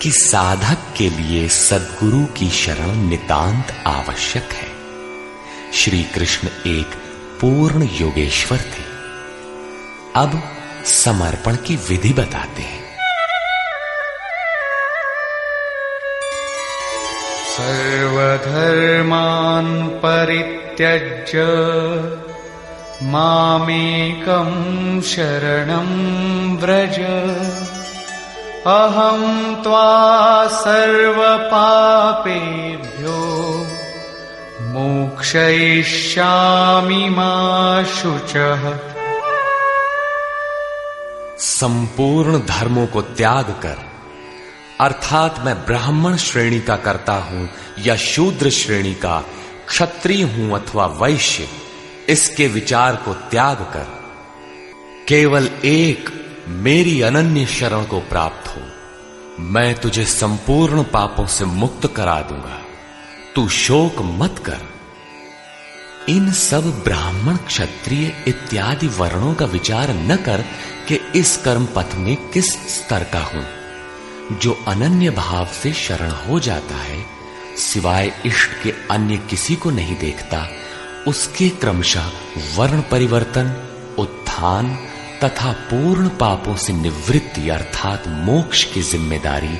कि साधक के लिए सद्गुरु की शरण नितांत आवश्यक है। श्री कृष्ण एक पूर्ण योगेश्वर थे। अब समर्पण की विधि बताते हैं। सर्व सर्वधर्मान् परित्यज्य मामेकं शरणं व्रज अहं त्वा सर्वपापेभ्यो मोक्षयिष्यामि मा शुचः। संपूर्ण धर्मों को त्याग कर, अर्थात मैं ब्राह्मण श्रेणी का करता हूं या शूद्र श्रेणी का, क्षत्रिय हूं अथवा वैश्य, इसके विचार को त्याग कर केवल एक मेरी अनन्य शरण को प्राप्त हो। मैं तुझे संपूर्ण पापों से मुक्त करा दूंगा। तू शोक मत कर। इन सब ब्राह्मण क्षत्रिय इत्यादि वर्णों का विचार न कर कि इस कर्म पथ में किस स्तर का हूं। जो अनन्य भाव से शरण हो जाता है, सिवाय इष्ट के अन्य किसी को नहीं देखता, उसके क्रमशः वर्ण परिवर्तन, उत्थान तथा पूर्ण पापों से निवृत्ति अर्थात मोक्ष की जिम्मेदारी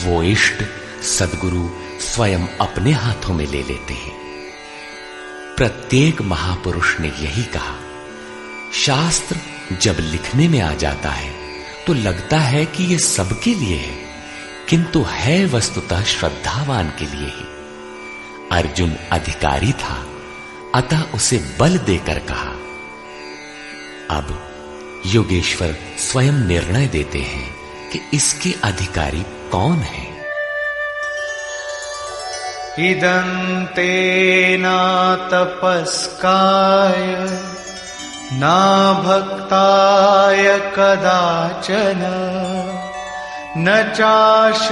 वो इष्ट सद्गुरु स्वयं अपने हाथों में ले लेते हैं। प्रत्येक महापुरुष ने यही कहा। शास्त्र जब लिखने में आ जाता है तो लगता है कि यह सबके लिए है, किंतु है वस्तुतः श्रद्धावान के लिए ही। अर्जुन अधिकारी था, अतः उसे बल देकर कहा। अब योगेश्वर स्वयं निर्णय देते हैं कि इसके अधिकारी कौन है। इदन्ते न तपस्काय न भक्ताय कदाचन न चाशुश्रूषवे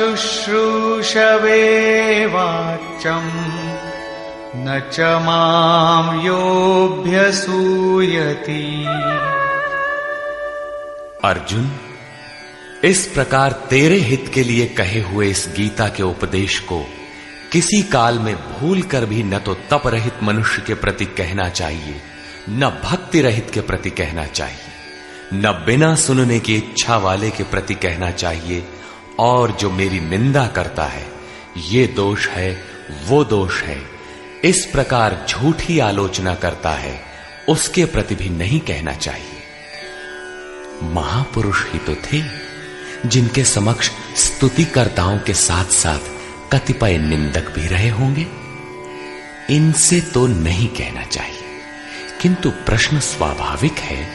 वाच्यम् न च मां योऽभ्यसूयति। अर्जुन, इस प्रकार तेरे हित के लिए कहे हुए इस गीता के उपदेश को किसी काल में भूल कर भी न तो तप रहित मनुष्य के प्रति कहना चाहिए, न भक्ति रहित के प्रति कहना चाहिए, न बिना सुनने की इच्छा वाले के प्रति कहना चाहिए। और जो मेरी निंदा करता है, ये दोष है, वो दोष है, इस प्रकार झूठी आलोचना करता है, उसके प्रति भी नहीं कहना चाहिए। महापुरुष ही तो थे जिनके समक्ष स्तुतिकर्ताओं के साथ साथ कतिपय निंदक भी रहे होंगे। इनसे तो नहीं कहना चाहिए, किंतु प्रश्न स्वाभाविक है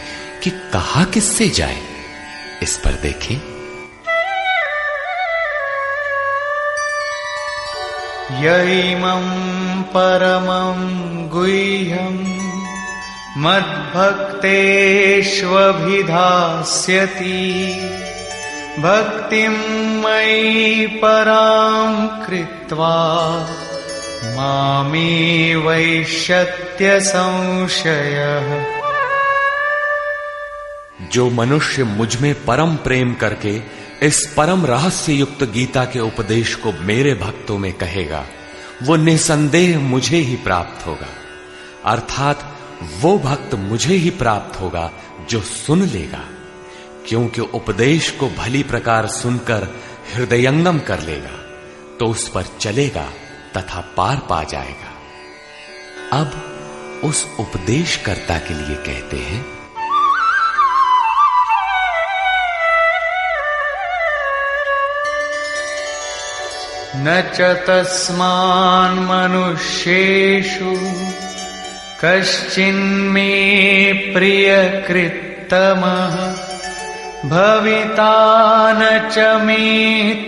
कि कहा किससे जाए। इस पर देखें। यैमं परमं गुह्यं मद्भक्तेष्वभिधास्यति भक्तिं मयि परां कृत्वा मामे वैष्यत्य संशयः। जो मनुष्य मुझ में परम प्रेम करके इस परम रहस्य युक्त गीता के उपदेश को मेरे भक्तों में कहेगा, वो निसंदेह मुझे ही प्राप्त होगा। अर्थात वो भक्त मुझे ही प्राप्त होगा जो सुन लेगा, क्योंकि उपदेश को भली प्रकार सुनकर हृदयंगम कर लेगा तो उस पर चलेगा तथा पार पा जाएगा। अब उस उपदेशकर्ता के लिए कहते हैं। न च तस्मान् मनुष्येषु कश्चिन्मे प्रियकृत्तमः भविता न च मे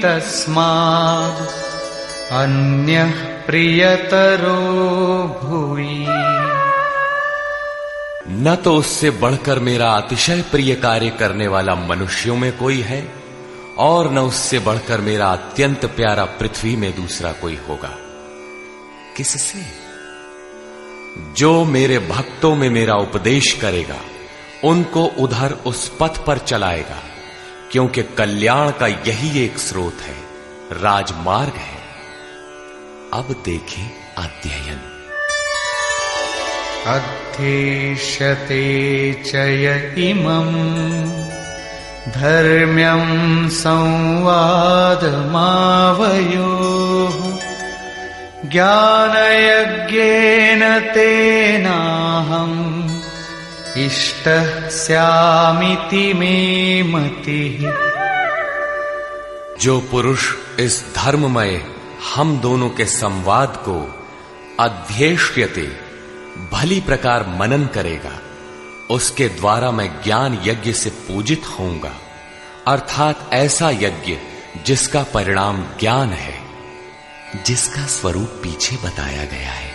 तस्माद् अन्यः प्रियतरो भुवि। न तो उससे बढ़कर मेरा अतिशय प्रिय कार्य करने वाला मनुष्यों में कोई है, और न उससे बढ़कर मेरा अत्यंत प्यारा पृथ्वी में दूसरा कोई होगा। किससे? जो मेरे भक्तों में मेरा उपदेश करेगा, उनको उधर उस पथ पर चलाएगा, क्योंकि कल्याण का यही एक स्रोत है, राजमार्ग है। अब देखें अध्ययन। अध्येष्यते च य इमम् धर्म्यं संवादमावयोः ज्ञानयज्ञेन तेनाहम् इष्टः स्यामिति मे मतिः। जो पुरुष इस धर्ममय हम दोनों के संवाद को अध्येष्यते भली प्रकार मनन करेगा, उसके द्वारा मैं ज्ञान यज्ञ से पूजित होऊंगा, अर्थात ऐसा यज्ञ जिसका परिणाम ज्ञान है, जिसका स्वरूप पीछे बताया गया है,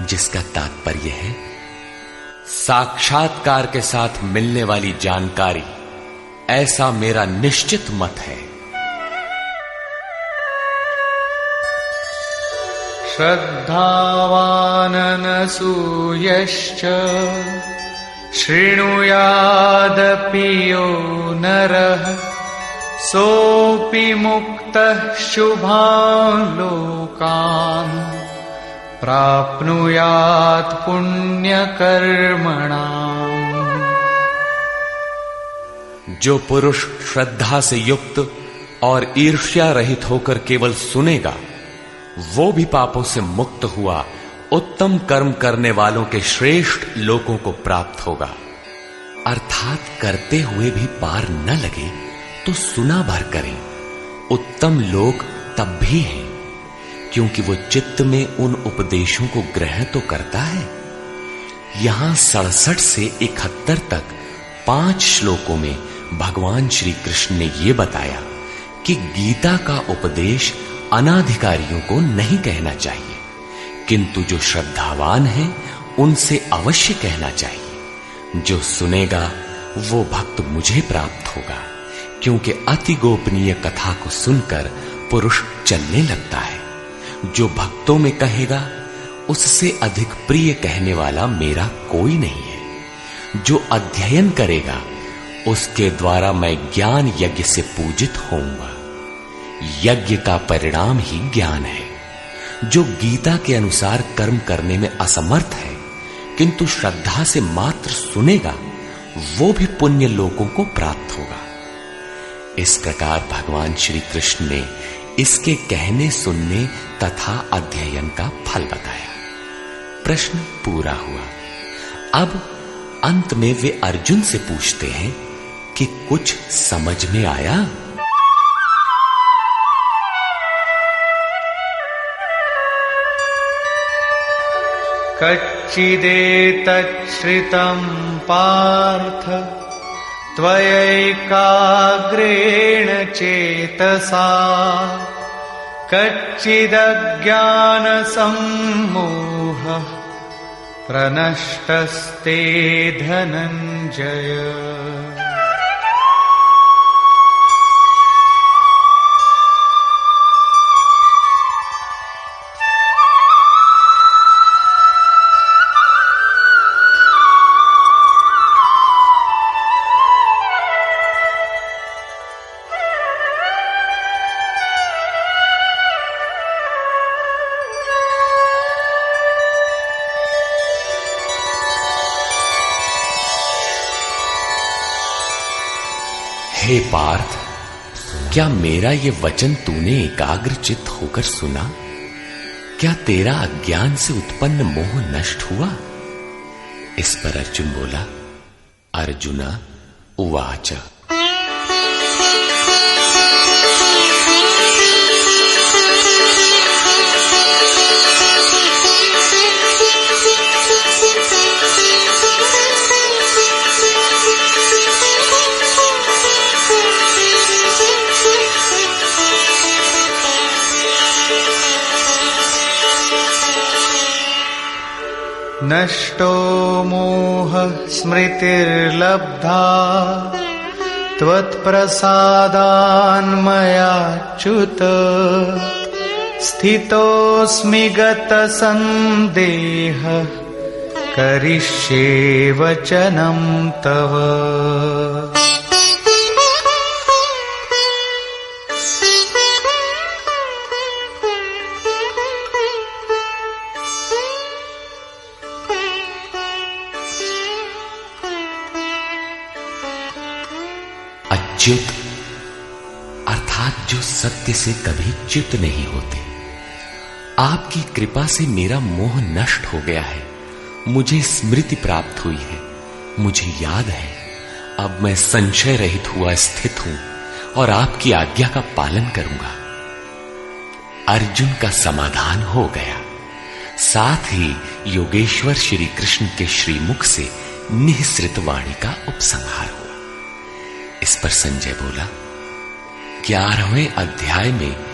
जिसका तात्पर्य है साक्षात्कार के साथ मिलने वाली जानकारी। ऐसा मेरा निश्चित मत है। श्रद्धावाननसूयश्च शृणुयादपि यो नरः सोऽपि मुक्तः शुभान् लोकान् प्राप्नुयात् पुण्यकर्मणाम्। जो पुरुष श्रद्धा से युक्त और ईर्ष्या रहित होकर केवल सुनेगा, वो भी पापों से मुक्त हुआ उत्तम कर्म करने वालों के श्रेष्ठ लोकों को प्राप्त होगा। अर्थात करते हुए भी पार न लगे तो सुना भर करें। उत्तम लोक तब भी हैं क्योंकि वो चित्त में उन उपदेशों को ग्रहण तो करता है। यहां 67 से 71 तक 5 श्लोकों में भगवान श्री कृष्ण ने यह बताया कि गीता का उपदेश अनाधिकारियों को नहीं कहना चाहिए, किंतु जो श्रद्धावान हैं उनसे अवश्य कहना चाहिए। जो सुनेगा वो भक्त मुझे प्राप्त होगा, क्योंकि अति गोपनीय कथा को सुनकर पुरुष चलने लगता है। जो भक्तों में कहेगा उससे अधिक प्रिय कहने वाला मेरा कोई नहीं है। जो अध्ययन करेगा उसके द्वारा मैं ज्ञान यज्ञ से पूजित होऊंगा। यज्ञ का परिणाम ही ज्ञान है। जो गीता के अनुसार कर्म करने में असमर्थ है किंतु श्रद्धा से मात्र सुनेगा, वो भी पुण्य लोकों को प्राप्त होगा। इस प्रकार भगवान श्री कृष्ण ने इसके कहने सुनने तथा अध्ययन का फल बताया। प्रश्न पूरा हुआ। अब अंत में वे अर्जुन से पूछते हैं कि कुछ समझ में आया? कच्चिदेतच्छ्रितं पार्थ त्वयैकाग्रेण चेतसा कच्चिदज्ञानसम्मोहः प्रनष्टस्ते धनञ्जय। हे पार्थ, क्या मेरा ये वचन तूने एकाग्रचित्त होकर सुना? क्या तेरा अज्ञान से उत्पन्न मोह नष्ट हुआ? इस पर अर्जुन बोला, अर्जुना उवाच नष्टो मोहः स्मृतिर्लब्धा त्वत्प्रसादान्मयाच्युत स्थितोऽस्मि गतसन्देहः करिष्ये वचनं तव। च्युत अर्थात जो सत्य से कभी च्युत नहीं होते, आपकी कृपा से मेरा मोह नष्ट हो गया है, मुझे स्मृति प्राप्त हुई है, मुझे याद है, अब मैं संशय रहित हुआ स्थित हूं और आपकी आज्ञा का पालन करूंगा। अर्जुन का समाधान हो गया। साथ ही योगेश्वर श्री कृष्ण के श्रीमुख से निःसृत वाणी का उपसंहार हुआ। इस पर संजय बोला, 11वें अध्याय में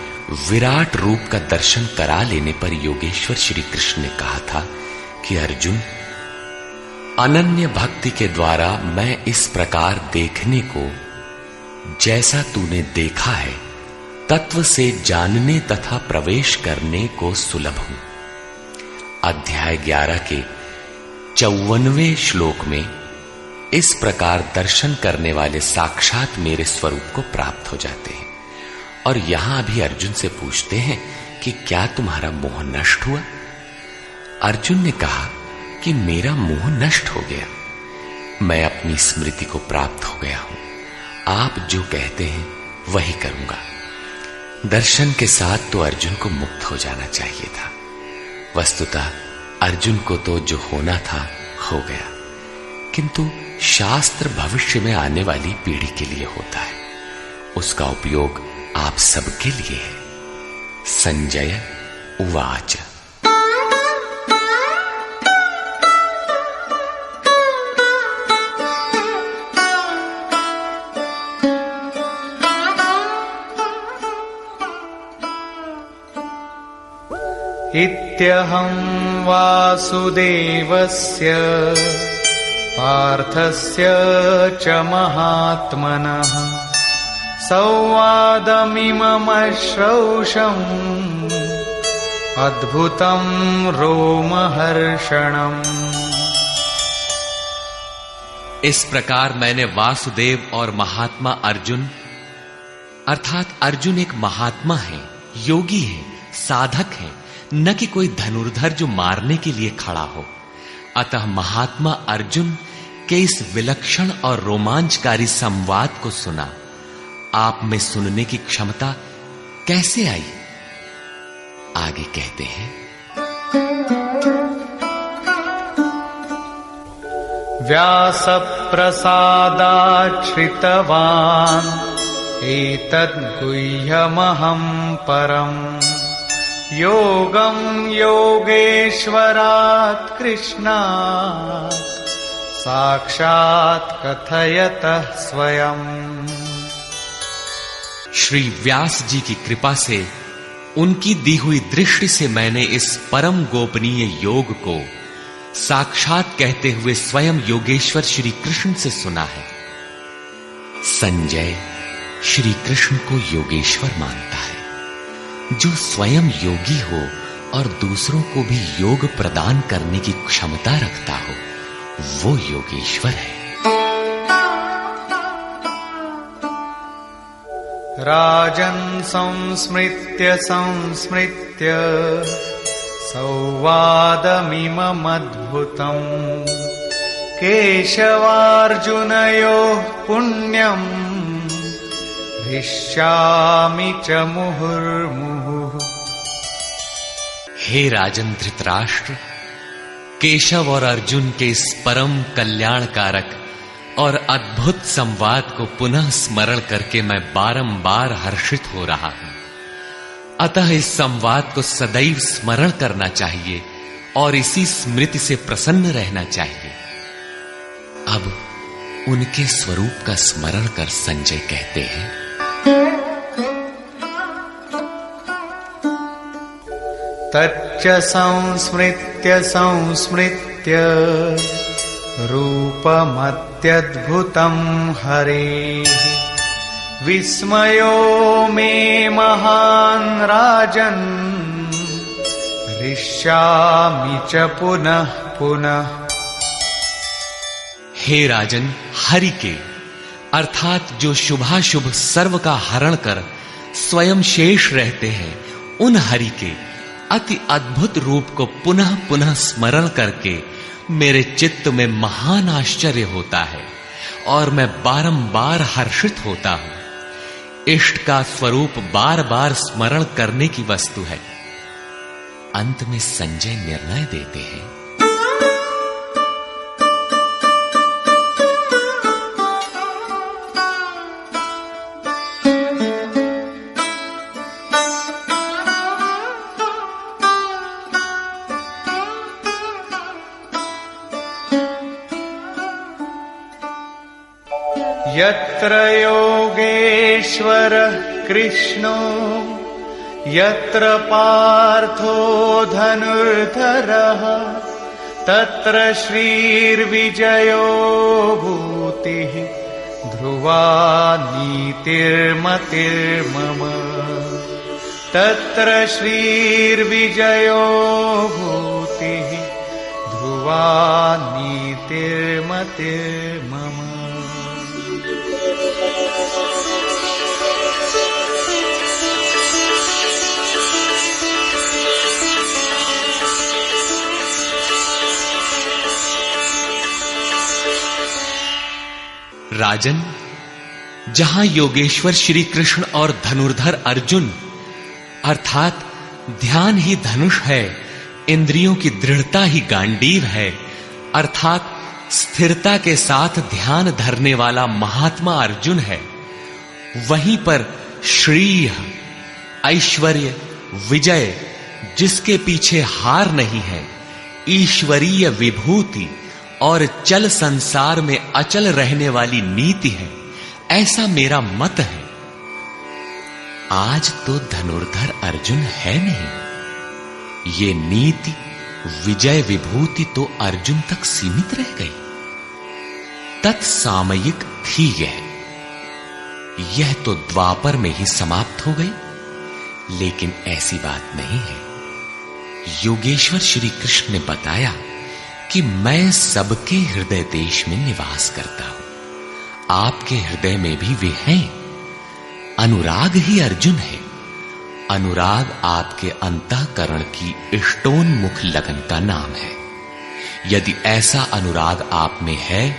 विराट रूप का दर्शन करा लेने पर योगेश्वर श्री कृष्ण ने कहा था कि अर्जुन, अनन्य भक्ति के द्वारा मैं इस प्रकार देखने को, जैसा तूने देखा है, तत्व से जानने तथा प्रवेश करने को सुलभ हूं। अध्याय 11 के 54वें श्लोक में इस प्रकार दर्शन करने वाले साक्षात मेरे स्वरूप को प्राप्त हो जाते हैं। और यहां भी अर्जुन से पूछते हैं कि क्या तुम्हारा मोह नष्ट हुआ? अर्जुन ने कहा कि मेरा मोह नष्ट हो गया, मैं अपनी स्मृति को प्राप्त हो गया हूं, आप जो कहते हैं वही करूंगा। दर्शन के साथ तो अर्जुन को मुक्त हो जाना चाहिए था। वस्तुतः अर्जुन को तो जो होना था हो गया, किंतु शास्त्र भविष्य में आने वाली पीढ़ी के लिए होता है, उसका उपयोग आप सबके लिए है। संजय उवाच। इत्यहं वासुदेवस्य पार्थस्य च महात्मनः संवादमिममश्रौषम् अद्भुतं रोमहर्षणम्। इस प्रकार मैंने वासुदेव और महात्मा अर्जुन, अर्थात अर्जुन एक महात्मा है, योगी है, साधक है, न कि कोई धनुर्धर जो मारने के लिए खड़ा हो। अतः महात्मा अर्जुन के इस विलक्षण और रोमांचकारी संवाद को सुना। आप में सुनने की क्षमता कैसे आई? आगे कहते हैं, व्यासप्रसादाच्छ्रितवान् एतद्गुह्यमहं परम् योगं योगेश्वरात् कृष्णात् साक्षात् कथयतः स्वयं। श्री व्यास जी की कृपा से, उनकी दी हुई दृष्टि से मैंने इस परम गोपनीय योग को साक्षात कहते हुए स्वयं योगेश्वर श्री कृष्ण से सुना है। संजय श्री कृष्ण को योगेश्वर मानता है। जो स्वयं योगी हो और दूसरों को भी योग प्रदान करने की क्षमता रखता हो, वो योगेश्वर है। राजन् संस्मृत्य संस्मृत्य संवादमिममद्भुतम् केशवार्जुनयोः पुण्यम् हृष्यामि च मुहुर्मुहुः। हे राजन धृतराष्ट्र, केशव और अर्जुन के इस परम कल्याणकारक और अद्भुत संवाद को पुनः स्मरण करके मैं बारंबार हर्षित हो रहा हूं। अतः इस संवाद को सदैव स्मरण करना चाहिए और इसी स्मृति से प्रसन्न रहना चाहिए। अब उनके स्वरूप का स्मरण कर संजय कहते हैं, तच्च संस्मृत्य संस्मृत्य रूपमत्यद्भुतं हरेः विस्मयो मे महान् राजन् हृष्यामि च पुनः पुनः। हे राजन, हरि के अर्थात जो शुभाशुभ सर्व का हरण कर स्वयं शेष रहते हैं, उन हरि के अति अद्भुत रूप को पुनः पुनः स्मरण करके मेरे चित्त में महान आश्चर्य होता है और मैं बारंबार हर्षित होता हूं। इष्ट का स्वरूप बार बार स्मरण करने की वस्तु है। अंत में संजय निर्णय देते हैं। यत्र योगेश्वरः कृष्णो यत्र पार्थो धनुर्धरः तत्र श्रीर्विजयो भूतिः ध्रुवा नीतिर्मतिर्मम। तत्र श्रीर्विजयो भूतिः ध्रुवा नीतिर्मतिर्मम। राजन, जहां योगेश्वर श्री कृष्ण और धनुर्धर अर्जुन अर्थात ध्यान ही धनुष है, इंद्रियों की दृढ़ता ही गांडीव है, अर्थात स्थिरता के साथ ध्यान धरने वाला महात्मा अर्जुन है, वहीं पर श्री ऐश्वर्य विजय जिसके पीछे हार नहीं है, ईश्वरीय विभूति और चल संसार में अचल रहने वाली नीति है, ऐसा मेरा मत है। आज तो धनुर्धर अर्जुन है नहीं, ये नीति विजय विभूति तो अर्जुन तक सीमित रह गई, तत्सामयिक थी यह तो द्वापर में ही समाप्त हो गई। लेकिन ऐसी बात नहीं है। योगेश्वर श्री कृष्ण ने बताया कि मैं सबके हृदय देश में निवास करता हूं, आपके हृदय में भी वे हैं। अनुराग ही अर्जुन है। अनुराग आपके अंतःकरण की इष्टोन्मुख लगन का नाम है। यदि ऐसा अनुराग आप में है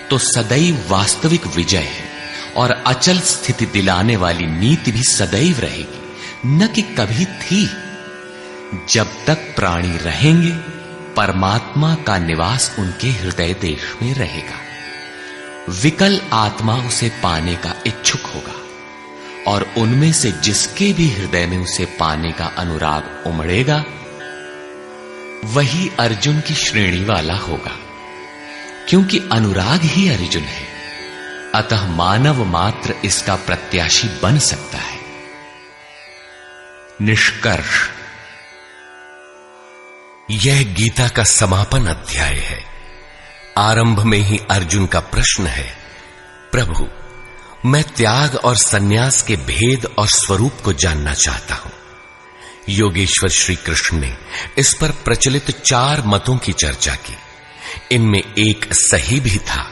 तो सदैव वास्तविक विजय है और अचल स्थिति दिलाने वाली नीति भी सदैव रहेगी, न कि कभी थी। जब तक प्राणी रहेंगे परमात्मा का निवास उनके हृदय देश में रहेगा। विकल आत्मा उसे पाने का इच्छुक होगा और उनमें से जिसके भी हृदय में उसे पाने का अनुराग उमड़ेगा वही अर्जुन की श्रेणी वाला होगा, क्योंकि अनुराग ही अर्जुन है। अतः मानव मात्र इसका प्रत्याशी बन सकता है। निष्कर्ष, यह गीता का समापन अध्याय है। आरंभ में ही अर्जुन का प्रश्न है, प्रभु मैं त्याग और सन्यास के भेद और स्वरूप को जानना चाहता हूं। योगेश्वर श्री कृष्ण ने इस पर प्रचलित 4 मतों की चर्चा की। इनमें एक सही भी था।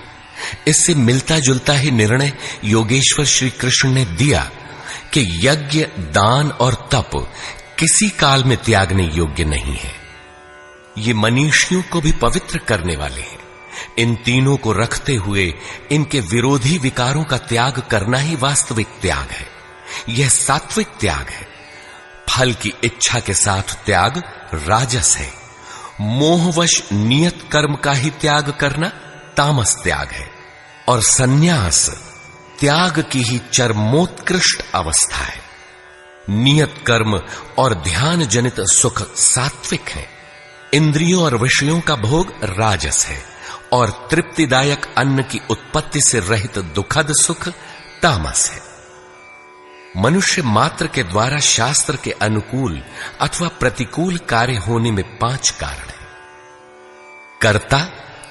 इससे मिलता जुलता ही निर्णय योगेश्वर श्री कृष्ण ने दिया कि यज्ञ, दान और तप किसी काल में त्यागने योग्य नहीं है। ये मनीषियों को भी पवित्र करने वाले हैं। इन तीनों को रखते हुए इनके विरोधी विकारों का त्याग करना ही वास्तविक त्याग है। यह सात्विक त्याग है। फल की इच्छा के साथ त्याग राजस है। मोहवश नियत कर्म का ही त्याग करना तामस त्याग है। और सन्यास त्याग की ही चरमोत्कृष्ट अवस्था है। नियत कर्म और ध्यान जनित सुख सात्विक है। इंद्रियों और विषयों का भोग राजस है और तृप्तिदायक अन्न की उत्पत्ति से रहित दुखद सुख तामस है। मनुष्य मात्र के द्वारा शास्त्र के अनुकूल अथवा प्रतिकूल कार्य होने में 5 कारण हैं। कर्ता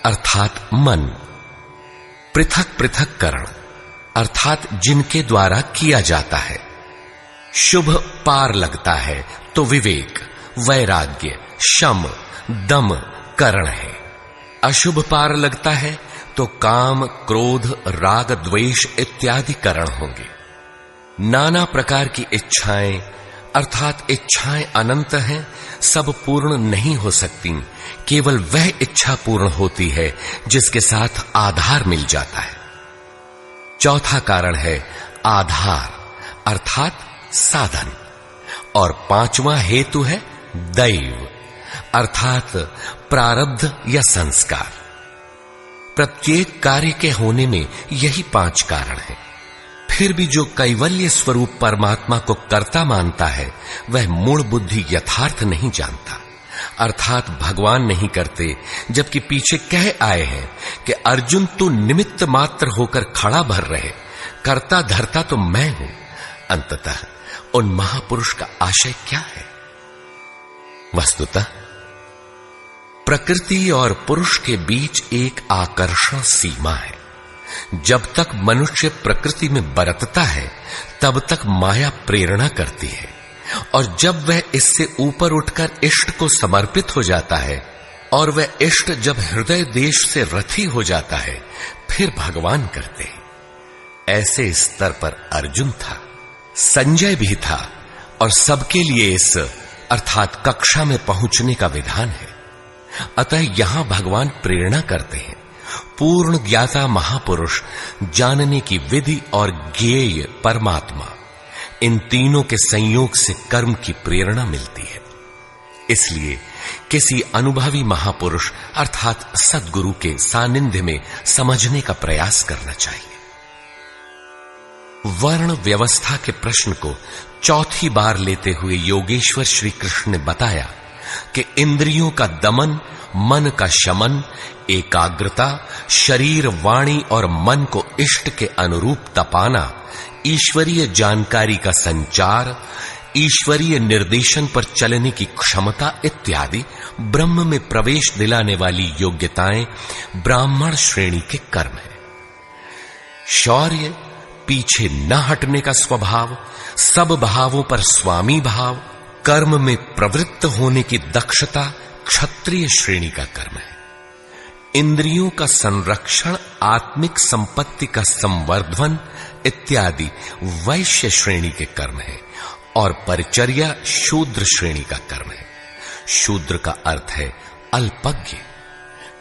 अर्थात मन, पृथक पृथक करण अर्थात जिनके द्वारा किया जाता है। शुभ पार लगता है तो विवेक, वैराग्य, शम, दम करण है। अशुभ पार लगता है तो काम, क्रोध, राग, द्वेष इत्यादि करण होंगे। नाना प्रकार की इच्छाएं अर्थात इच्छाएं अनंत हैं, सब पूर्ण नहीं हो सकती। केवल वह इच्छा पूर्ण होती है जिसके साथ आधार मिल जाता है। चौथा कारण है आधार अर्थात साधन और 5वां हेतु है दैव अर्थात प्रारब्ध या संस्कार। प्रत्येक कार्य के होने में यही 5 कारण हैं। फिर भी जो कैवल्य स्वरूप परमात्मा को कर्ता मानता है वह मूल बुद्धि यथार्थ नहीं जानता, अर्थात भगवान नहीं करते, जबकि पीछे कह आए हैं कि अर्जुन तू निमित्त मात्र होकर खड़ा भर रहे, कर्ता धर्ता तो मैं हूं। अंततः उन महापुरुष का आशय क्या है? वस्तुतः प्रकृति और पुरुष के बीच एक आकर्षण सीमा है। जब तक मनुष्य प्रकृति में बरतता है तब तक माया प्रेरणा करती है, और जब वह इससे ऊपर उठकर इष्ट को समर्पित हो जाता है और वह इष्ट जब हृदय देश से रथी हो जाता है फिर भगवान करते हैं। ऐसे स्तर पर अर्जुन था, संजय भी था, और सबके लिए इस अर्थात कक्षा में पहुंचने का विधान है। अतः यहां भगवान प्रेरणा करते हैं। पूर्ण ज्ञाता महापुरुष, जानने की विधि और ज्ञेय परमात्मा, इन तीनों के संयोग से कर्म की प्रेरणा मिलती है। इसलिए किसी अनुभवी महापुरुष अर्थात सद्गुरु के सानिध्य में समझने का प्रयास करना चाहिए। वर्ण व्यवस्था के प्रश्न को चौथी बार लेते हुए योगेश्वर श्री कृष्ण ने बताया कि इंद्रियों का दमन, मन का शमन, एकाग्रता, शरीर, वाणी और मन को इष्ट के अनुरूप तपाना, ईश्वरीय जानकारी का संचार, ईश्वरीय निर्देशन पर चलने की क्षमता इत्यादि ब्रह्म में प्रवेश दिलाने वाली योग्यताएं ब्राह्मण श्रेणी के कर्म है। शौर्य, पीछे न हटने का स्वभाव, सब भावों पर स्वामी भाव, कर्म में प्रवृत्त होने की दक्षता क्षत्रिय श्रेणी का कर्म है। इंद्रियों का संरक्षण, आत्मिक संपत्ति का संवर्धन इत्यादि वैश्य श्रेणी के कर्म है, और परिचर्या शूद्र श्रेणी का कर्म है। शूद्र का अर्थ है अल्पज्ञ।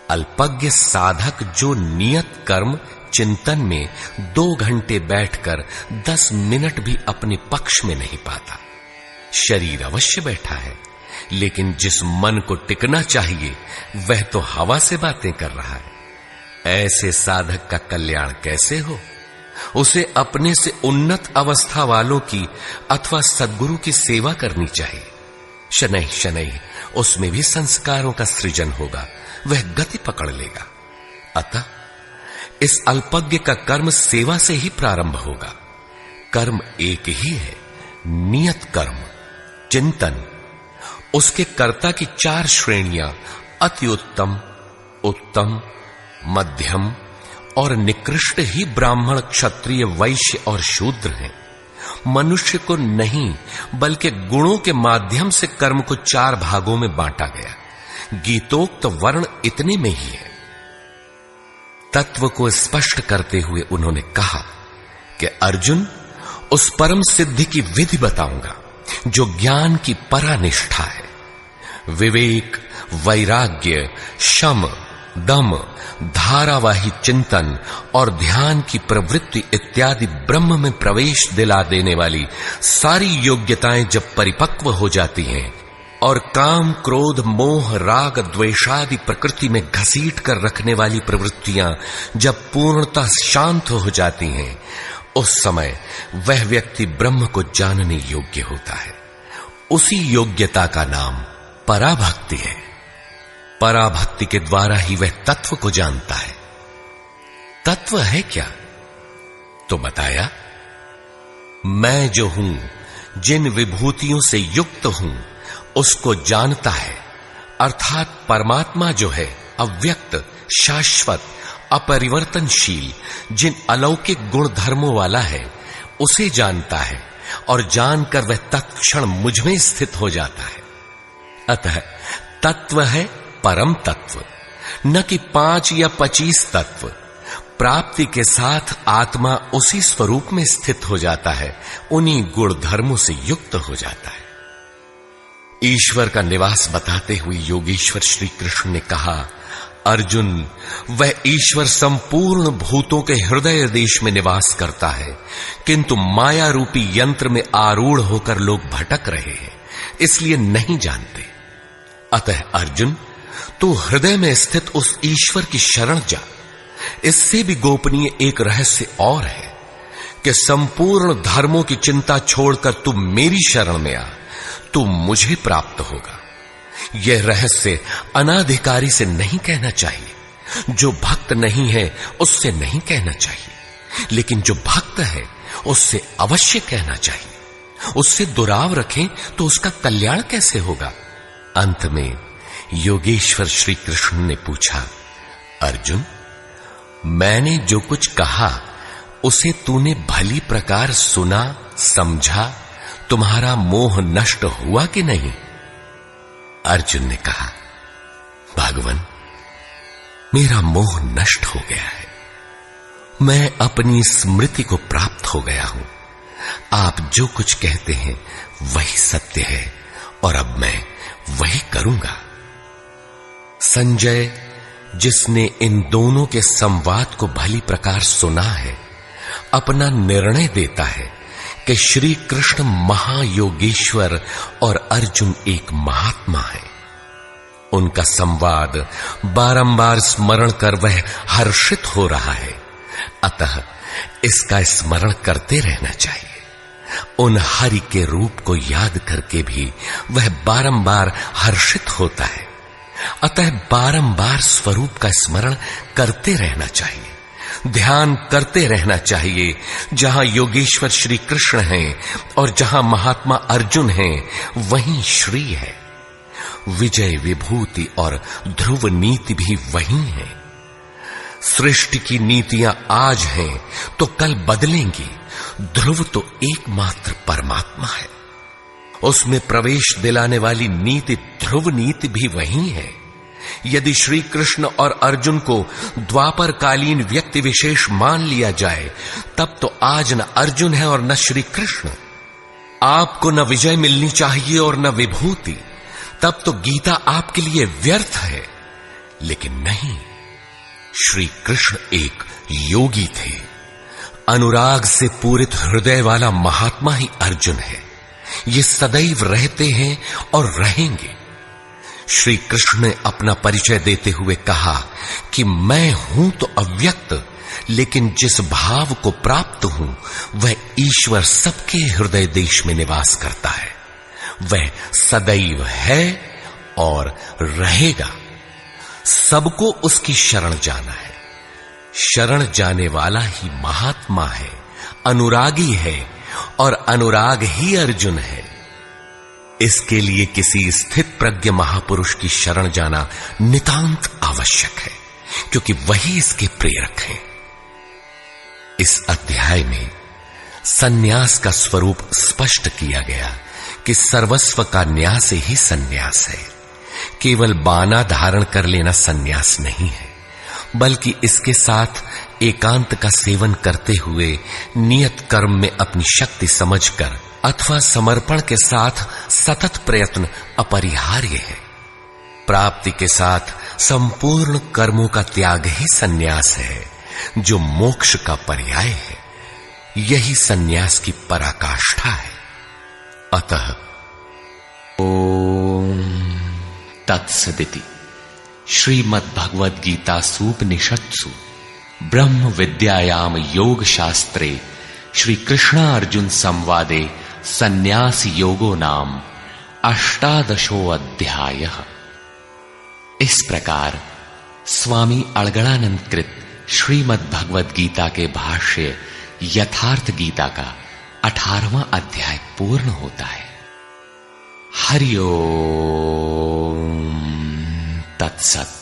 अल्पज्ञ साधक जो नियत कर्म चिंतन में 2 घंटे बैठकर 10 मिनट भी अपने पक्ष में नहीं पाता। शरीर अवश्य बैठा है, लेकिन जिस मन को टिकना चाहिए वह तो हवा से बातें कर रहा है। ऐसे साधक का कल्याण कैसे हो? उसे अपने से उन्नत अवस्था वालों की अथवा सद्गुरु की सेवा करनी चाहिए। शनैः शनैः उसमें भी संस्कारों का सृजन होगा, वह गति पकड़ लेगा। अतः इस अल्पज्ञ का कर्म सेवा से ही प्रारंभ होगा। कर्म एक ही है, नियत कर्म, चिंतन। उसके कर्ता की 4 श्रेणियां अति उत्तम, उत्तम, मध्यम और निकृष्ट ही ब्राह्मण, क्षत्रिय, वैश्य और शूद्र हैं। मनुष्य को नहीं बल्कि गुणों के माध्यम से कर्म को 4 भागों में बांटा गया। गीतोक्त वर्ण इतने में ही है। तत्व को स्पष्ट करते हुए उन्होंने कहा कि अर्जुन, उस परम सिद्धि की विधि बताऊंगा जो ज्ञान की परानिष्ठा है। विवेक, वैराग्य, शम, दम, धारावाही चिंतन और ध्यान की प्रवृत्ति इत्यादि ब्रह्म में प्रवेश दिला देने वाली सारी योग्यताएं जब परिपक्व हो जाती हैं और काम, क्रोध, मोह, राग, द्वेषादि प्रकृति में घसीट कर रखने वाली प्रवृत्तियां जब पूर्णतः शांत हो जाती हैं, उस समय वह व्यक्ति ब्रह्म को जानने योग्य होता है। उसी योग्यता का नाम पराभक्ति है। पराभक्ति के द्वारा ही वह तत्व को जानता है। तत्व है क्या? तो बताया, मैं जो हूं, जिन विभूतियों से युक्त हूं, उसको जानता है। अर्थात परमात्मा जो है अव्यक्त, शाश्वत, अपरिवर्तनशील, जिन अलौकिक गुण धर्मों वाला है, उसे जानता है और जानकर वह तत्क्षण मुझ में स्थित हो जाता है। अतः तत्व है परम तत्व, न कि 5 या 25 तत्व। प्राप्ति के साथ आत्मा उसी स्वरूप में स्थित हो जाता है, उन्हीं गुण धर्मों से युक्त हो जाता है। ईश्वर का निवास बताते हुए योगेश्वर श्री कृष्ण ने कहा, अर्जुन, वह ईश्वर संपूर्ण भूतों के हृदय देश में निवास करता है, किंतु माया रूपी यंत्र में आरूढ़ होकर लोग भटक रहे हैं, इसलिए नहीं जानते। अतः अर्जुन, तू हृदय में स्थित उस ईश्वर की शरण जा। इससे भी गोपनीय एक रहस्य और है कि संपूर्ण धर्मों की चिंता छोड़कर तू मेरी शरण में आ, तू मुझे प्राप्त होगा। यह रहस्य अनाधिकारी से नहीं कहना चाहिए, जो भक्त नहीं है उससे नहीं कहना चाहिए, लेकिन जो भक्त है उससे अवश्य कहना चाहिए। उससे दुराव रखें तो उसका कल्याण कैसे होगा? अंत में योगेश्वर श्री कृष्ण ने पूछा, अर्जुन, मैंने जो कुछ कहा उसे तूने भली प्रकार सुना, समझा? तुम्हारा मोह नष्ट हुआ कि नहीं? अर्जुन ने कहा, भगवन, मेरा मोह नष्ट हो गया है। मैं अपनी स्मृति को प्राप्त हो गया हूं। आप जो कुछ कहते हैं वही सत्य है और अब मैं वही करूंगा। संजय, जिसने इन दोनों के संवाद को भली प्रकार सुना है, अपना निर्णय देता है कि श्री कृष्ण महायोगेश्वर और अर्जुन एक महात्मा है। उनका संवाद बारंबार स्मरण कर वह हर्षित हो रहा है, अतः इसका स्मरण करते रहना चाहिए। उन हरि के रूप को याद करके भी वह बारंबार हर्षित होता है, अतः बारंबार स्वरूप का स्मरण करते रहना चाहिए। ध्यान करते रहना चाहिए। जहां योगेश्वर श्री कृष्ण हैं और जहां महात्मा अर्जुन हैं, वहीं श्री है। विजय, विभूति और ध्रुव नीति भी वही है। सृष्टि की नीतियां आज हैं तो कल बदलेंगी। ध्रुव तो एकमात्र परमात्मा है। उसमें प्रवेश दिलाने वाली नीति ध्रुव नीति भी वही है। यदि श्री कृष्ण और अर्जुन को द्वापर कालीन व्यक्ति विशेष मान लिया जाए, तब तो आज न अर्जुन है और न श्री कृष्ण। आपको न विजय मिलनी चाहिए और न विभूति, तब तो गीता आपके लिए व्यर्थ है। लेकिन नहीं, श्री कृष्ण एक योगी थे। अनुराग से पूरित हृदय वाला महात्मा ही अर्जुन है। ये सदैव रहते हैं और रहेंगे। श्री कृष्ण ने अपना परिचय देते हुए कहा कि मैं हूं तो अव्यक्त, लेकिन जिस भाव को प्राप्त हूं वह ईश्वर सबके हृदय देश में निवास करता है। वह सदैव है और रहेगा। सबको उसकी शरण जाना है। शरण जाने वाला ही महात्मा है, अनुरागी है, और अनुराग ही अर्जुन है। इसके लिए किसी स्थित प्रज्ञ महापुरुष की शरण जाना नितांत आवश्यक है, क्योंकि वही इसके प्रेरक हैं। इस अध्याय में सन्यास का स्वरूप स्पष्ट किया गया कि सर्वस्व का न्यास ही सन्यास है। केवल बाना धारण कर लेना सन्यास नहीं है, बल्कि इसके साथ एकांत का सेवन करते हुए नियत कर्म में अपनी शक्ति समझकर अथवा समर्पण के साथ सतत प्रयत्न अपरिहार्य है। प्राप्ति के साथ संपूर्ण कर्मों का त्याग ही सन्यास है, जो मोक्ष का पर्याय है। यही सन्यास की पराकाष्ठा है। अतः ओम तत्सदिति श्रीमद्भगवद्गीतासूपनिषत्सु ब्रह्म विद्यायाम योग शास्त्रे श्री कृष्णार्जुन संवादे संन्यास योगो नाम 18 अध्यायः। इस प्रकार स्वामी अड़गड़ानंद कृत श्रीमद्भगवद्गीता के भाष्य यथार्थ गीता का 18वां अध्याय पूर्ण होता है। हरि ओम तत्सत्।